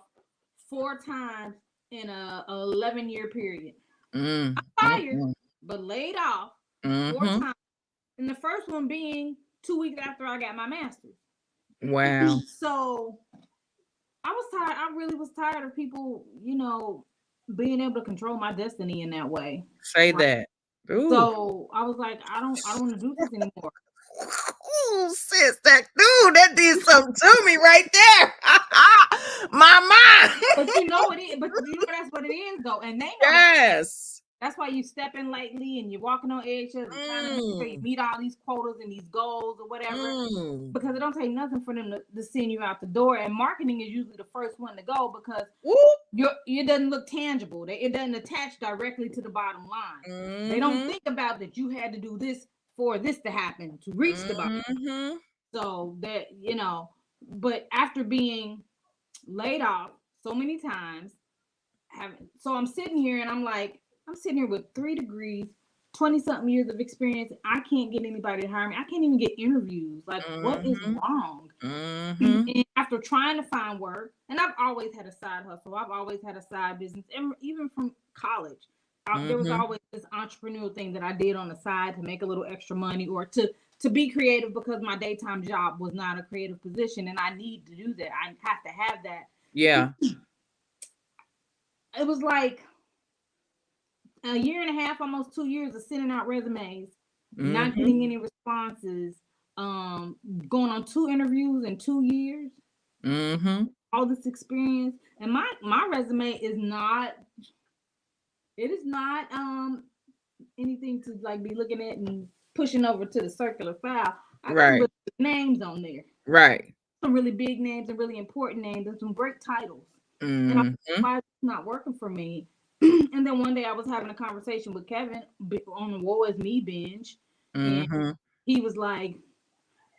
4 times in a 11-year period. Fired, Mm-hmm. but laid off 4 Mm-hmm. times. And the first one being 2 weeks after I got my master's. Wow. So I was tired. I really was tired of people, being able to control my destiny in that way. Say Right. that. Ooh. So I was like, I don't want to do this anymore. Ooh, sis, that did something to me right there. My mind. But you know it is. But you know that's what it is though, and they know that. Yes. That's why you step in lightly and you're walking on eggshells and trying to make sure you Mm. meet all these quotas and these goals or whatever. Mm. Because it don't take nothing for them to send you out the door. And marketing is usually the first one to go because Whoop. it doesn't look tangible. It doesn't attach directly to the bottom line. They don't Mm-hmm. think about that you had to do this for this to happen to reach the bottom. Mm-hmm. So that but after being laid off so many times, so I'm sitting here and I'm sitting here with 3 degrees, 20 something years of experience. I can't get anybody to hire me. I can't even get interviews. Like, what is Mm-hmm. wrong? Mm-hmm. And after trying to find work, and I've always had a side hustle, I've always had a side business, and even from college, there was Mm-hmm. always this entrepreneurial thing that I did on the side to make a little extra money or to be creative because my daytime job was not a creative position, and I need to do that. I have to have that. Yeah. It was like a year and a half, almost 2 years of sending out resumes, not Mm-hmm. getting any responses, going on 2 interviews in 2 years, Mm-hmm. all this experience. And my resume is not anything to like be looking at and pushing over to the circular file. I got some Right. really big names on there. Right. Some really big names and really important names and some great titles. And I'm like, Mm-hmm. why it's not working for me? And then one day I was having a conversation with Kevin on the Woe Is Me binge, and Mm-hmm. he was like,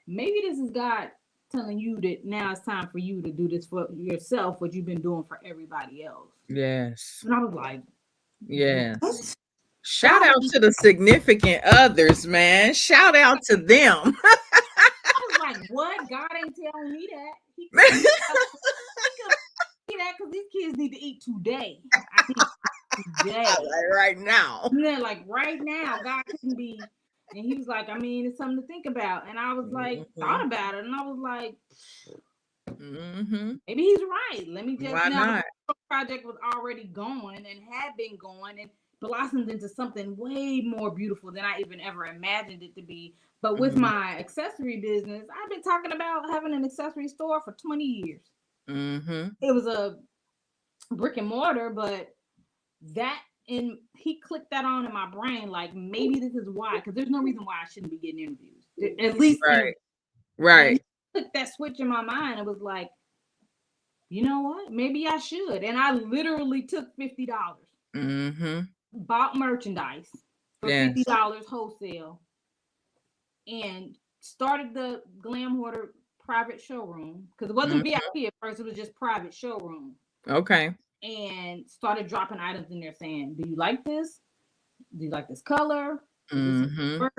maybe this is God telling you that now it's time for you to do this for yourself, what you've been doing for everybody else. Yes. And I was like, Yes. what? Shout God out to the significant others, man. Shout out to them. I was like, what? God ain't telling me that. He could see that because these kids need to eat today. I need today. Right now. And then, like right now, God couldn't be. And he was like, I mean, it's something to think about. And I was like, Mm-hmm. thought about it. And I was like, Mm-hmm. maybe he's right. Let me just Why now not? the project was already going and had been going and blossomed into something way more beautiful than I even ever imagined it to be. But with my accessory business, I've been talking about having an accessory store for 20 years. Mm-hmm. It was a brick and mortar, but that and he clicked that on in my brain like maybe this is why, because there's no reason why I shouldn't be getting interviews, at least Right. interviews. And Right. he clicked that switch in my mind. It was like, you know what, maybe I should. And I literally took $50, Mm-hmm. bought merchandise for Yes. $50 wholesale, and started the Glam Hoarder private showroom because it wasn't Mm. VIP at first, it was just private showroom. Okay. And started dropping items in there saying, do you like this? Do you like this color? Is this Mm-hmm. work?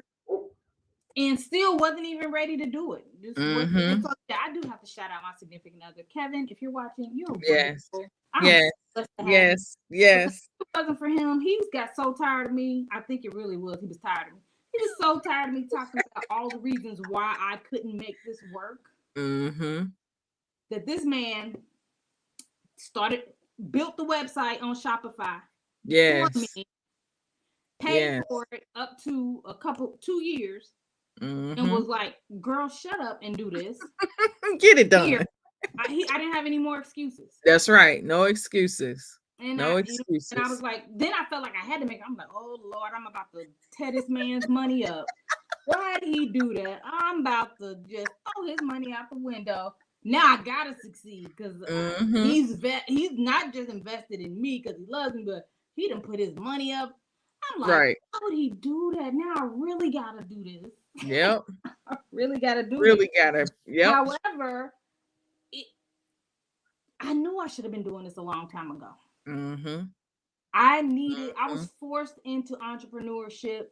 And still wasn't even ready to do it. Just was. And Mm-hmm. so yeah, I do have to shout out my significant other, Kevin. If you're watching, you're Yes. wonderful. I'm Yes. blessed to have you. Yes. Yes. wasn't for him, he got so tired of me. I think it really was. He was tired of me. He was so tired of me talking about all the reasons why I couldn't make this work Mm-hmm. that this man started built the website on Shopify for Yes. me, paid Yes. for it up to 2 years, and Mm-hmm. was like, "Girl, shut up and do this." Get it Here, done. I didn't have any more excuses. That's right. No excuses. And No and I was excuses. like, then I felt like I had to make. I'm like, oh Lord, I'm about to tear this man's money up. Why did he do that? I'm about to just throw his money out the window. Now I gotta succeed because Mm-hmm. he's not just invested in me because he loves me, but he done put his money up. I'm like, Right. how would he do that? Now I really gotta do this. Yep. I really gotta do this. Really gotta. Yep. However, it, I knew I should have been doing this a long time ago. Mm-hmm. I was forced into entrepreneurship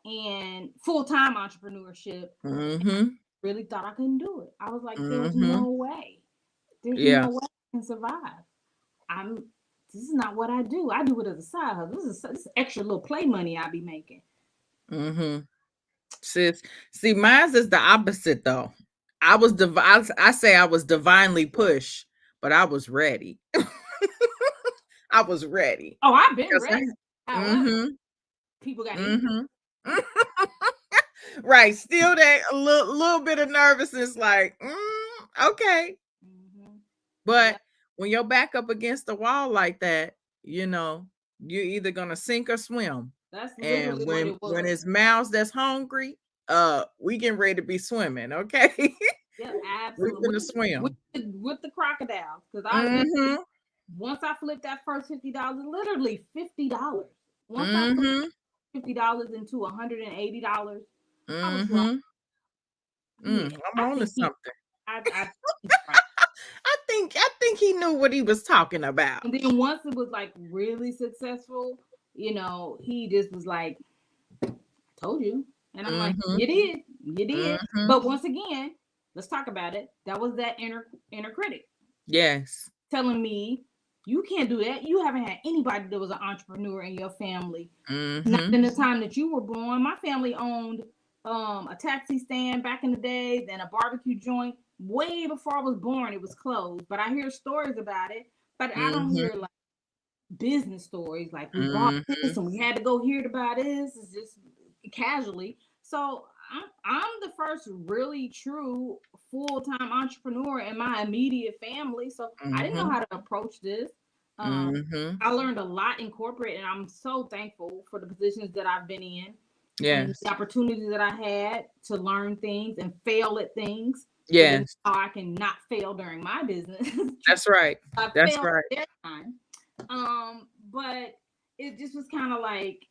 and full time entrepreneurship. Mm-hmm. Really thought I couldn't do it. I was like, there's Mm-hmm. no way. There's Yeah. no way I can survive. I'm. This is not what I do. I do it as a side hustle. This is extra little play money I be making. Mm-hmm. Sis, see, mine's is the opposite though. I say I was divinely pushed, but I was ready. I was ready. Oh, I've been Because ready. However, mm-hmm. people got in. Mm-hmm. Right. Still that a little bit of nervousness, like, okay. Mm-hmm. But Yep, when you're back up against the wall like that, you know, you're either gonna sink or swim. that's And literally what it when was. it's mouths that's hungry, we getting ready to be swimming, okay? Yep, We absolutely. finna swim. With the crocodiles, because I Mm-hmm. once I flipped that first $50, literally $50. Once I flipped Mm-hmm. $50 into $180, I was like, Mm-hmm. yeah, I'm on to something. I he's right. I think he knew what he was talking about. And then once it was like really successful, he just was like, "I told you," and I'm like, Mm-hmm. you did." Mm-hmm. But once again, let's talk about it. That was that inner critic Yes. telling me, "You can't do that. You haven't had anybody that was an entrepreneur in your family. Not Mm-hmm. in the time that you were born. My family owned a taxi stand back in the day, then a barbecue joint way before I was born. It was closed, but I hear stories about it. But I don't Mm-hmm. hear like business stories like we bought Mm-hmm. this and we had to go here to buy this. It's just casually. So I'm the first really true full time entrepreneur in my immediate family. So I didn't know Mm-hmm. how to approach this. Um, Mm-hmm. I learned a lot in corporate, and I'm so thankful for the positions that I've been in and the Yes. opportunities that I had to learn things and fail at things. So then Yes. now I can not fail during my business. That's right. I That's failed right. at their time. But it just was kind of like,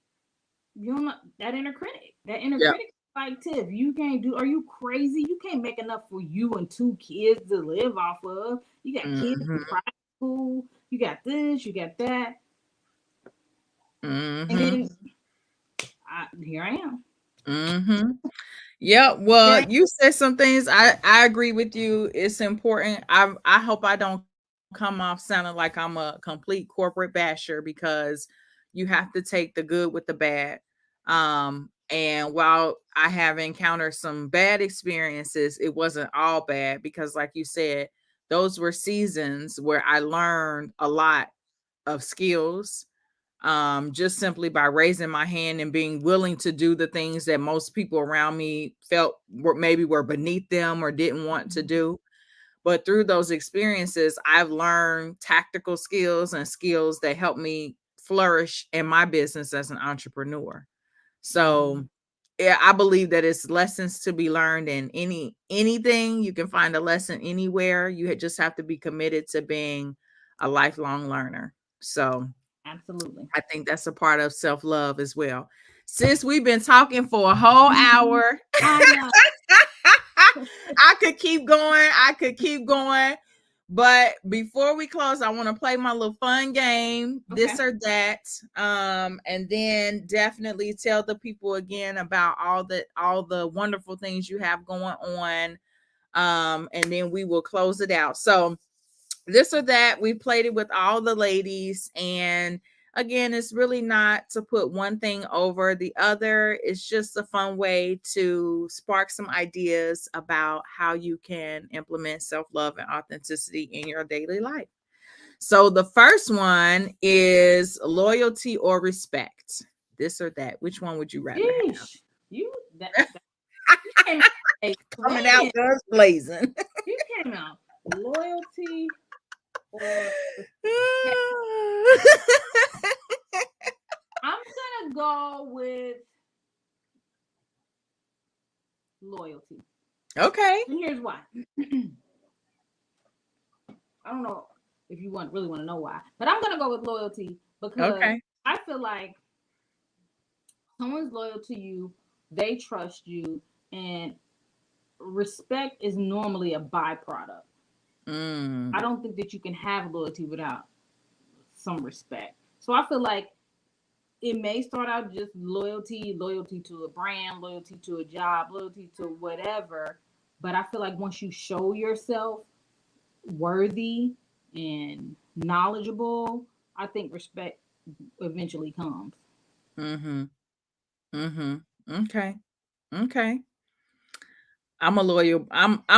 that inner critic. That inner Yeah. critic like, Tiff, you can't do. Are you crazy? You can't make enough for you and two kids to live off of. You got kids in Mm-hmm. private school. You got this. You got that. And Mm-hmm. then here I am. Mm-hmm. Yeah, well, Here you said some things. I agree with you. It's important. I hope I don't come off sounding like I'm a complete corporate basher because you have to take the good with the bad. And while I have encountered some bad experiences, it wasn't all bad because, like you said, those were seasons where I learned a lot of skills, just simply by raising my hand and being willing to do the things that most people around me felt were beneath them or didn't want to do. But through those experiences, I've learned tactical skills and skills that help me flourish in my business as an entrepreneur. I So yeah, I believe that it's lessons to be learned in anything. You can find a lesson anywhere. You just have to be committed to being a lifelong learner. So absolutely. I think that's a part of self-love as well. Sis, we've been talking for a whole hour. I know. I could keep going. I could keep going. But before we close, I want to play my little fun game, Okay. this or that. And then definitely tell the people again about all the wonderful things you have going on. And then we will close it out. So this or that, we played it with all the ladies, and again, it's really not to put one thing over the other. It's just a fun way to spark some ideas about how you can implement self-love and authenticity in your daily life. So the first one is loyalty or respect. This or that. Which one would you rather have? Yeesh. You that you came out a Coming out swinging. guns blazing. You came out loyalty or I'm gonna go with loyalty. Okay. And here's why. I don't know if you really want to know why, but I'm gonna go with loyalty because Okay. I feel like someone's loyal to you, they trust you, and respect is normally a byproduct. I don't think that you can have loyalty without some respect. So I feel like it may start out just loyalty to a brand, loyalty to a job, loyalty to whatever. But I feel like once you show yourself worthy and knowledgeable, I think respect eventually comes. Mm-hmm. Mm-hmm. Okay. Okay. I'm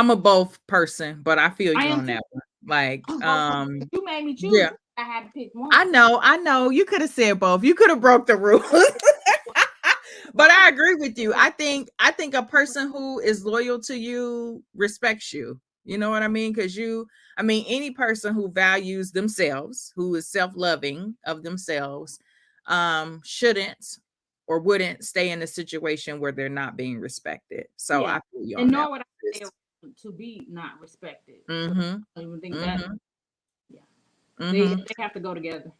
a both person, but I feel I you am on too. that one. Like, I'm both. You made me choose. yeah. I had to pick one. I know. You could have said both. You could have broke the rules. But I agree with you. I think a person who is loyal to you respects you. You know what I mean? Because any person who values themselves, who is self-loving of themselves, shouldn't or wouldn't stay in a situation where they're not being respected. So Yeah, I feel you and on that nor would I stay one. around to be not respected. So Mm-hmm. I don't even think that. Mm-hmm. Yeah, they Mm-hmm. they have to go together.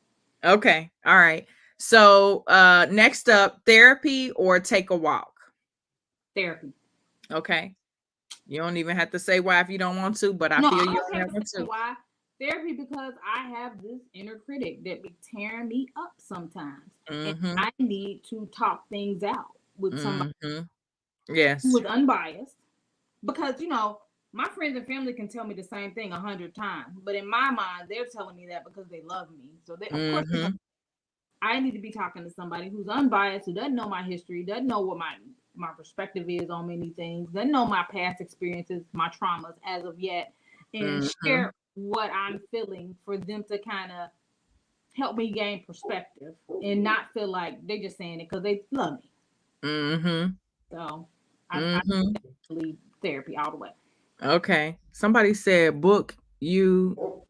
Okay. All right. So next up, therapy or take a walk. Therapy. Okay. You don't even have to say why if you don't want to, but I No, feel I you don't on have that to one say too. why. Therapy because I have this inner critic that be tearing me up sometimes, and Mm-hmm. I need to talk things out with somebody Mm-hmm. who Yes. is unbiased. Because my friends and family can tell me the same thing 100 times, but in my mind, they're telling me that because they love me. So they, of course, Mm-hmm. I need to be talking to somebody who's unbiased, who doesn't know my history, doesn't know what my perspective is on many things, doesn't know my past experiences, my traumas as of yet, and Mm-hmm. share what I'm feeling for them to kind of help me gain perspective and not feel like they're just saying it because they love me. Mm-hmm. So I Mm-hmm. leave therapy all the way. Okay. Somebody said book you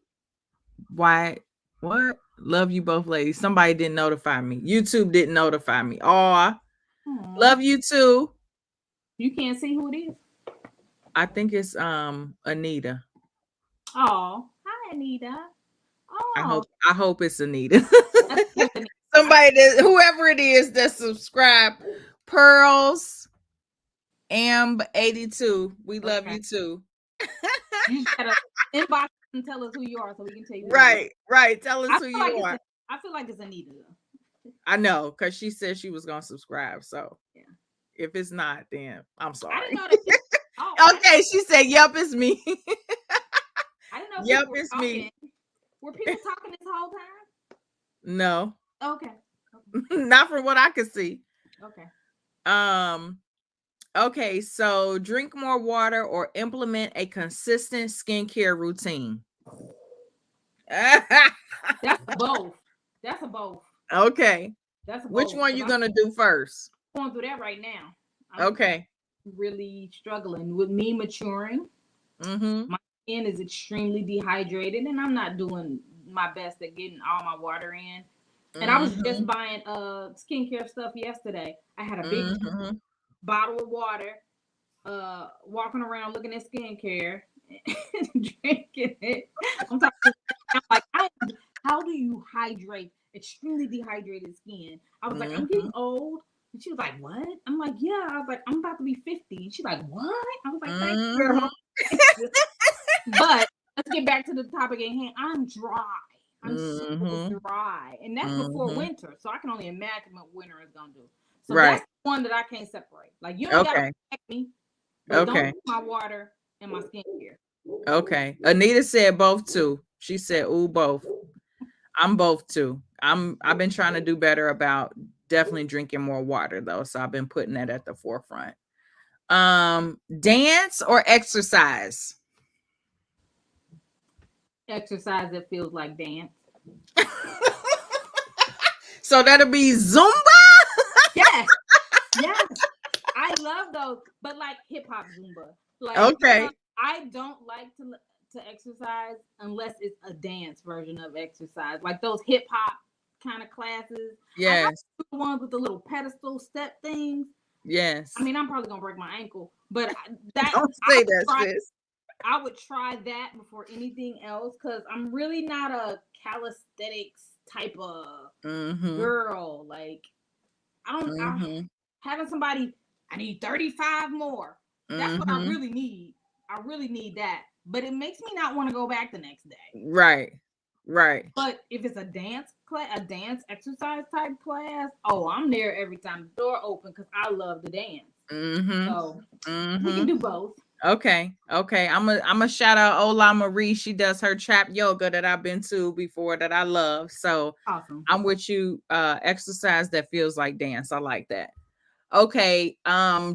why what? Love you both ladies. Somebody didn't notify me. YouTube didn't notify me. Oh, Aw. love you too. You can't see who it is. I think it's Anita. Oh, hi Anita. Oh, I hope it's Anita. I think it's Anita. Somebody that whoever it is that subscribe. Pearls Amb 82. We love Okay. you too. You just gotta inbox and tell us who you are so we can tell you who it is. Right, right. Tell us I who feel you like are. I feel like it's Anita though. I know because she said she was gonna subscribe. So Yeah. if it's not, then I'm I didn't sorry. know that people Okay, she said, "Yep, it's me." I didn't know Yep, people were it's talking. me. Were people talking this whole time? No, Okay. not from what I could see. Okay. Um. Okay, so drink more water or implement a consistent skincare routine. That's a both. That's a both. Okay. That's a Which both. one you Because gonna do first? I'm going through that right now. I'm Okay. really struggling with me maturing. Mm-hmm. My skin is extremely dehydrated, and I'm not doing my best at getting all my water in. And I was just Mm-hmm. buying skincare stuff yesterday. I had a big Mm-hmm. bottle of water, walking around looking at skincare, drinking it. I'm talking. I'm like, how do you hydrate extremely dehydrated skin? I was like, I'm Mm-hmm. getting old. And she was like, what? I'm like, yeah. I was like, I'm about to be 50. And she's like, what? I was like, thank you, Mm-hmm. girl. But let's get back to the topic at hand. I'm dry. I'm so Mm-hmm. dry. And that's before Mm-hmm. winter. So I can only imagine what winter is going to do. So that's Right. the one that I can't separate. Like, you ain't got to Okay. protect me, but don't Okay. do my water and my skincare. Okay. Anita said both too. She said, ooh, both. I'm both too. I've been trying to do better about definitely drinking more water though. So I've been putting that at the forefront. Dance or exercise? Exercise that feels like dance. So that'll be Zumba. Yes, yes. I love those, but like hip hop Zumba. Like Okay. I don't like to exercise unless it's a dance version of exercise, like those hip hop kind of classes. I like Yes. the ones with the little pedestal step things. I Yes. mean, I'm probably gonna break my ankle, but that Don't I say would that, try. sis. I would try that before anything else because I'm really not a calisthenics type of Mm-hmm. girl. Like I don't. I Mm-hmm. having somebody. I need 35 more. That's what I Mm-hmm. really need. I really need that. But it makes me not want to go back the next day. Right. Right. But if it's a dance class, a dance exercise type class, oh, I'm there every time the door open because I love to dance. Mm-hmm. So we Mm-hmm. can do both. Okay. Okay. I'm a shout out Ola Marie. She does her trap yoga that I've been to before that I love. So Awesome. I'm with you. Exercise that feels like dance. I like that. Okay.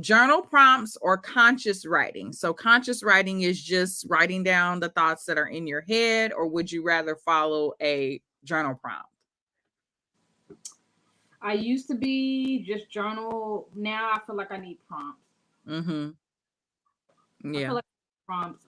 Journal prompts or conscious writing. So conscious writing is just writing down the thoughts that are in your head, or would you rather follow a journal prompt? I used to be just journal. Now I feel like I need prompts. Mm-hmm. I feel Yeah. like prompts.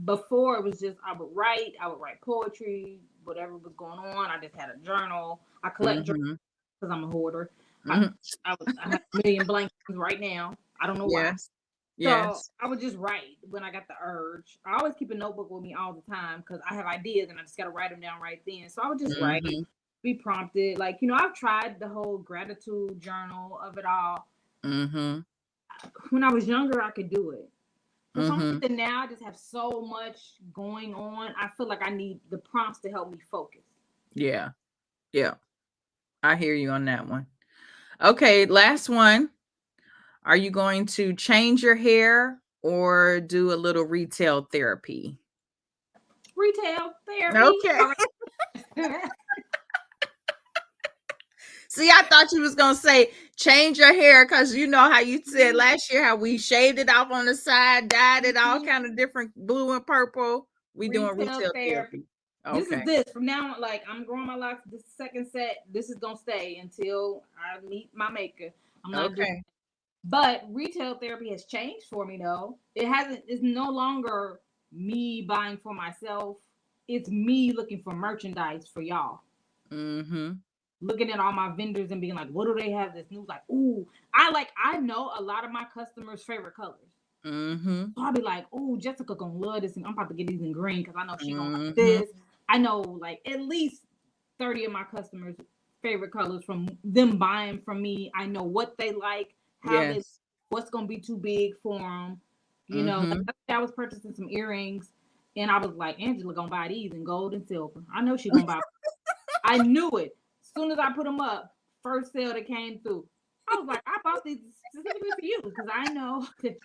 Before it was just I would write poetry, whatever was going on. I just had a journal. I collect journals Mm-hmm. because I'm a hoarder. I, Mm-hmm. I have a million blank ones right now. I don't know why. Yes. So Yes. I would just write when I got the urge. I always keep a notebook with me all the time because I have ideas and I just got to write them down right then. So I would just write, Mm-hmm. be prompted. Like, I've tried the whole gratitude journal of it all. Mm-hmm. When I was younger, I could do it. For some Mm-hmm. reason now, I just have so much going on. I feel like I need the prompts to help me focus. Yeah. Yeah. I hear you on that one. Okay, last one. Are you going to change your hair or do a little retail therapy? Retail therapy. Okay. All right. See, I thought you was gonna say change your hair because you know how you said last year how we shaved it off on the side, dyed it all kind of different blue and purple. We doing Retail retail therapy. therapy. This is Okay. this from now on. Like I'm growing my locks. This second set. This is gonna stay until I meet my maker. I'm not doing. Okay. But retail therapy has changed for me though. It hasn't. It's no longer me buying for myself. It's me looking for merchandise for y'all. Mm-hmm. Looking at all my vendors and being like, what do they have this new? Like, ooh, I know a lot of my customers' favorite colors. Mm-hmm. So I'll be like, oh, Jessica gonna love this, and I'm about to get these in green because I know she gonna like Mm-hmm. this. I know like at least 30 of my customers' favorite colors from them buying from me. I know what they like, how they, Yes. what's gonna be too big for them. Mm-hmm. Like I was purchasing some earrings, and I was like, Angela gonna buy these in gold and silver. I know she gonna buy. I knew it. As soon as I put them up, first sale that came through, I was like, I bought these specifically for you because I know that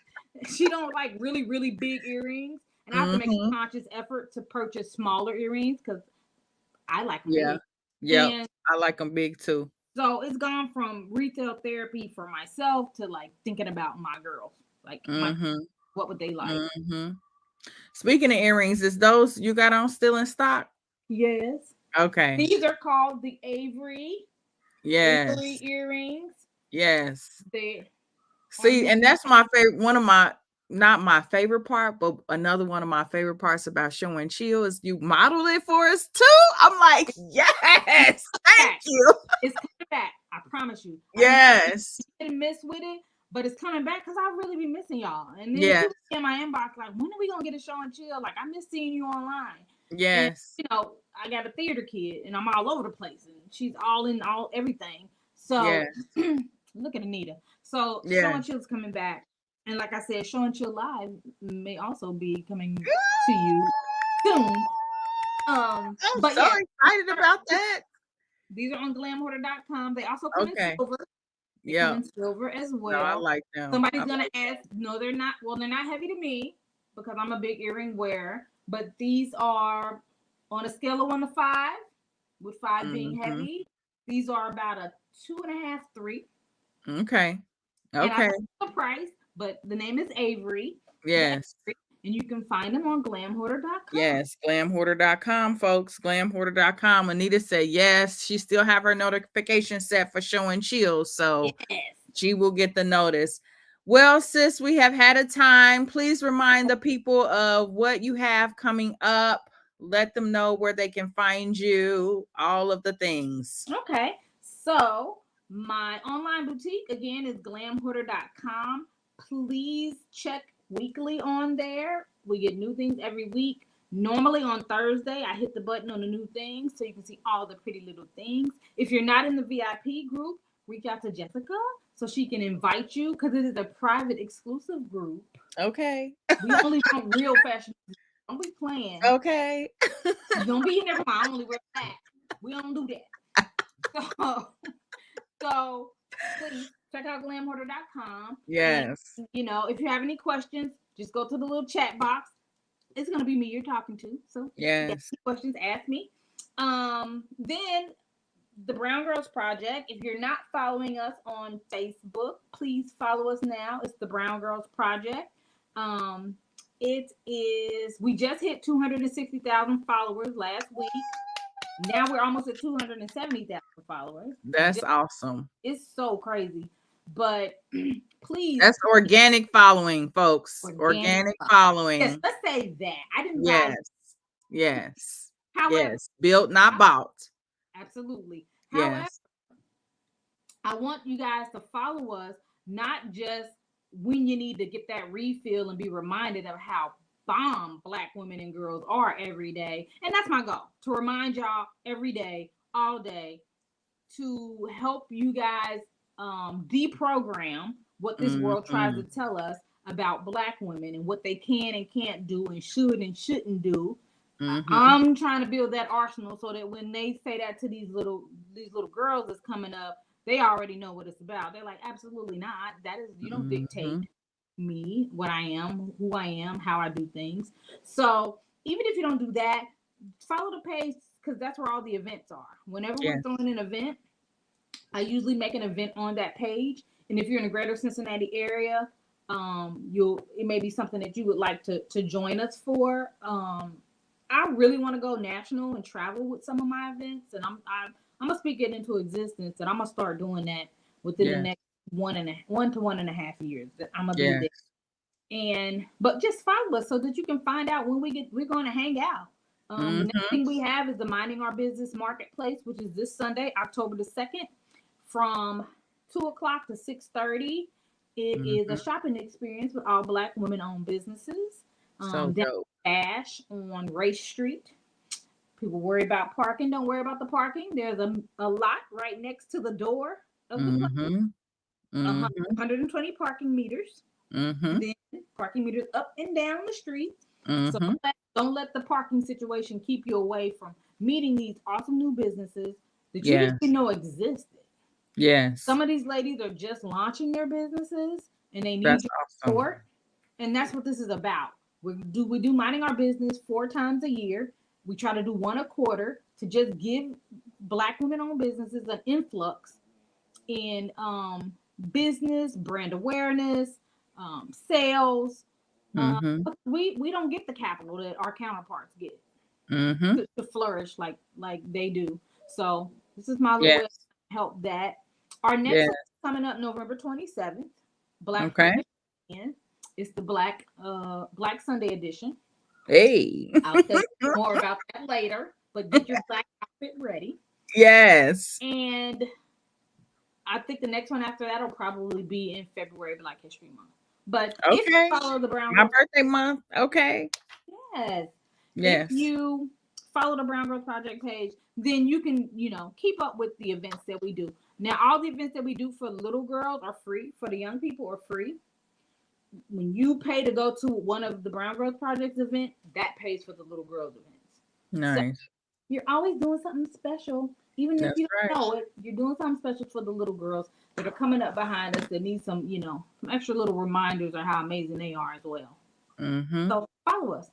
she don't like really, really big earrings. And I have to make Mm-hmm. a conscious effort to purchase smaller earrings because I like them Yeah. big. Yep. And I like them big too. so it's gone from retail therapy for myself to like thinking about my girls. Like my Mm-hmm. what would they like? Mm-hmm. Speaking of earrings, is those you got on still in stock? Yes. Okay. These are called the Avery Yes. earrings. Yes. They on See, me. and that's my favorite one of my not my favorite part, but another one of my favorite parts about Show and Chill is you model it for us too. I'm like, yes, thank Back. you. It's coming back. I promise you. I be Yes. hit and miss with it, but it's coming back because I really be missing y'all. And then Yes. people in my inbox like, when are we gonna get a show and chill? Like I miss seeing you online. And Yes. I got a theater kid and I'm all over the place and she's all in all everything. So Yes. look at Anita. So show and Yes. chill is coming back. And like I said, show and chill live may also be coming to you soon. I'm But so yeah, excited about that. these are on glamhoarder.com. They also come in Okay. silver. They come Yeah. in silver as No, I well. like them. I Somebody's gonna like ask, no, they're not. Well, they're not heavy to me because I'm a big earring wearer. But these are on a scale of 1 to 5. with 5 being Mm-hmm. heavy. These are about a 2.5, 3. Okay. And I Okay. don't know the price, but the name is Avery. The Yes. Avery, and you can find them on glamhoarder.com. Yes. Glamhoarder.com, folks. Glamhoarder.com. Anita said yes. She still have her notification set for showing chills. So Yes. she will get the notice. Well, sis, we have had a time. Please remind the people of what you have coming up. Let them know where they can find you, all of the things. Okay. So my online boutique again is glamhoarder.com. Please check weekly on there. We get new things every week. Normally on Thursday, I hit the button on the new things so you can see all the pretty little things. If you're not in the VIP group, reach out to Jessica so she can invite you because it is a private exclusive group. Okay. We only want real fashion. Don't be playing. Okay. Don't be here. I only wear that. We don't do that. So, so please check out glamhoarder.com. And, Yes. if you have any questions, just go to the little chat box. It's going to be me you're talking to. So, if you have Yes. any questions, ask me. Then the Brown Girls Project. If you're not following us on Facebook, please follow us now. It's the Brown Girls Project. Um, we just hit 260,000 followers last week. Now we're almost at 270,000 followers. That's awesome. It's so crazy. But please, That's organic following, folks. organic. Organic Yes, following. let's say that. I didn't buy. Yes. Yes. However, Yes. Built, not bought. absolutely. However, Yes. I want you guys to follow us, not just when you need to get that refill and be reminded of how bomb Black women and girls are every day. And that's my goal, to remind y'all every day, all day, to help you guys deprogram what this world tries Mm-hmm. to tell us about Black women and what they can and can't do and should and shouldn't do. Mm-hmm. I'm trying to build that arsenal so that when they say that to these little girls that's coming up, they already know what it's about. They're like, absolutely not. That is, you don't Mm-hmm. dictate me, what I am, who I am, how I do things. So even if you don't do that, follow the page because that's where all the events are. Whenever we're Yes. throwing an event, I usually make an event on that page. And if you're in the greater Cincinnati area, it may be something that you would like to join us for. I really want to go national and travel with some of my events, and I'm gonna speak it into existence, and I'm gonna start doing that within the Yes. next 1 to 1.5 years. That I'm gonna be Yes. there, and but just follow us so that you can find out when we're going to hang out. The next Mm-hmm. thing we have is the Minding Our Business Marketplace, which is this Sunday, October the 2nd, from 2 o'clock to 6:30. It is a Mm-hmm. shopping experience with all Black women-owned businesses. So Down dope. Ash on Race Street. People worry about parking. Don't worry about the parking. There's a lot right next to the door of the place. Mm-hmm. Mm-hmm. 120 parking meters, Mm-hmm. and then parking meters up and down the street. So Mm-hmm. don't let the parking situation keep you away from meeting these awesome new businesses that you didn't Yes. even know existed. Yes. Some of these ladies are just launching their businesses and they need That's your awesome. support. And that's what this is about. We do Minding Our Business 4 times a year. We try to do one a quarter to just give Black women-owned businesses an influx in business, brand awareness, sales. Mm-hmm. We don't get the capital that our counterparts get Mm-hmm. to flourish like they do. So this is my little way Yes. to help that. Our next Yes. one is coming up November 27th, Black Okay. Friday. It's the Black Sunday edition. Hey. I'll tell you more about that later, but get your black outfit ready. Yes. And I think the next one after that will probably be in February, Black History Month. But if you Okay. follow the Brown My Girls, birthday month. Okay. yes, if Yes. you follow the Brown Girls Project page, then you can, keep up with the events that we do. Now, all the events that we do for little girls are free. For the young people are free. When you pay to go to one of the Brown Girls Project's event, that pays for the little girls events. So Nice. you're always doing something special. Even if That's you right. don't know it, you're doing something special for the little girls that are coming up behind us that need some extra little reminders of how amazing they are as well. Mm-hmm. So follow us.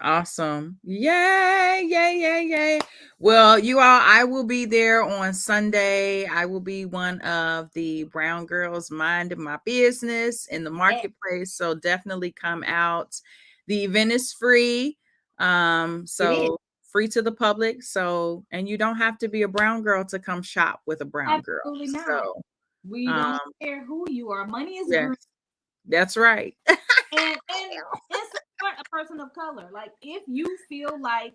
Awesome. Yay, yay, yay, yay. Well, you all, I will be there on Sunday. I will be one of the brown girls minding my business in the Yeah, marketplace. So definitely come out. The event is free. it is. So free to the public. So, and you don't have to be a brown girl to come shop with a brown girl. Absolutely not. So, We um, don't care who you are. Money is yes, green, that's right. and support a person of color. Like if you feel like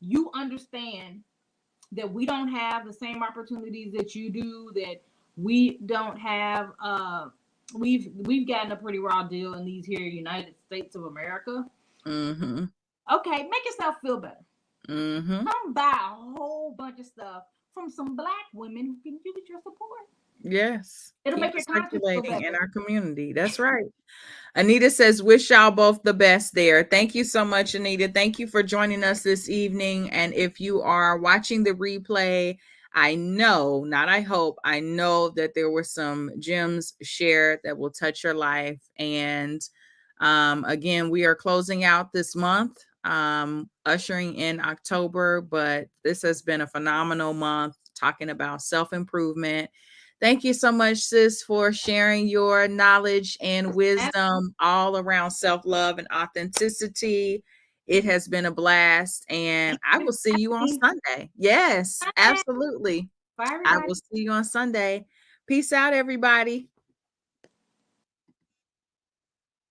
you understand that we don't have the same opportunities that you do, that we don't have we've gotten a pretty raw deal in these here United States of America. Mm-hmm. Okay, make yourself feel better. Mm-hmm. Come buy a whole bunch of stuff from some black women who can use your support. Yes. It'll Keep make it your conscience feel circulating in better. our community. That's right. Anita says, wish y'all both the best there. Thank you so much, Anita. Thank you for joining us this evening. And if you are watching the replay, I know, not I hope, I know that there were some gems shared that will touch your life. And again, we are closing out this month, ushering in October, but this has been a phenomenal month talking about self improvement. Thank you so much, sis, for sharing your knowledge and wisdom all around self love and authenticity. It has been a blast, and I will see you on Sunday. Yes, Bye, absolutely. I everybody. will see you on Sunday. Peace out, everybody.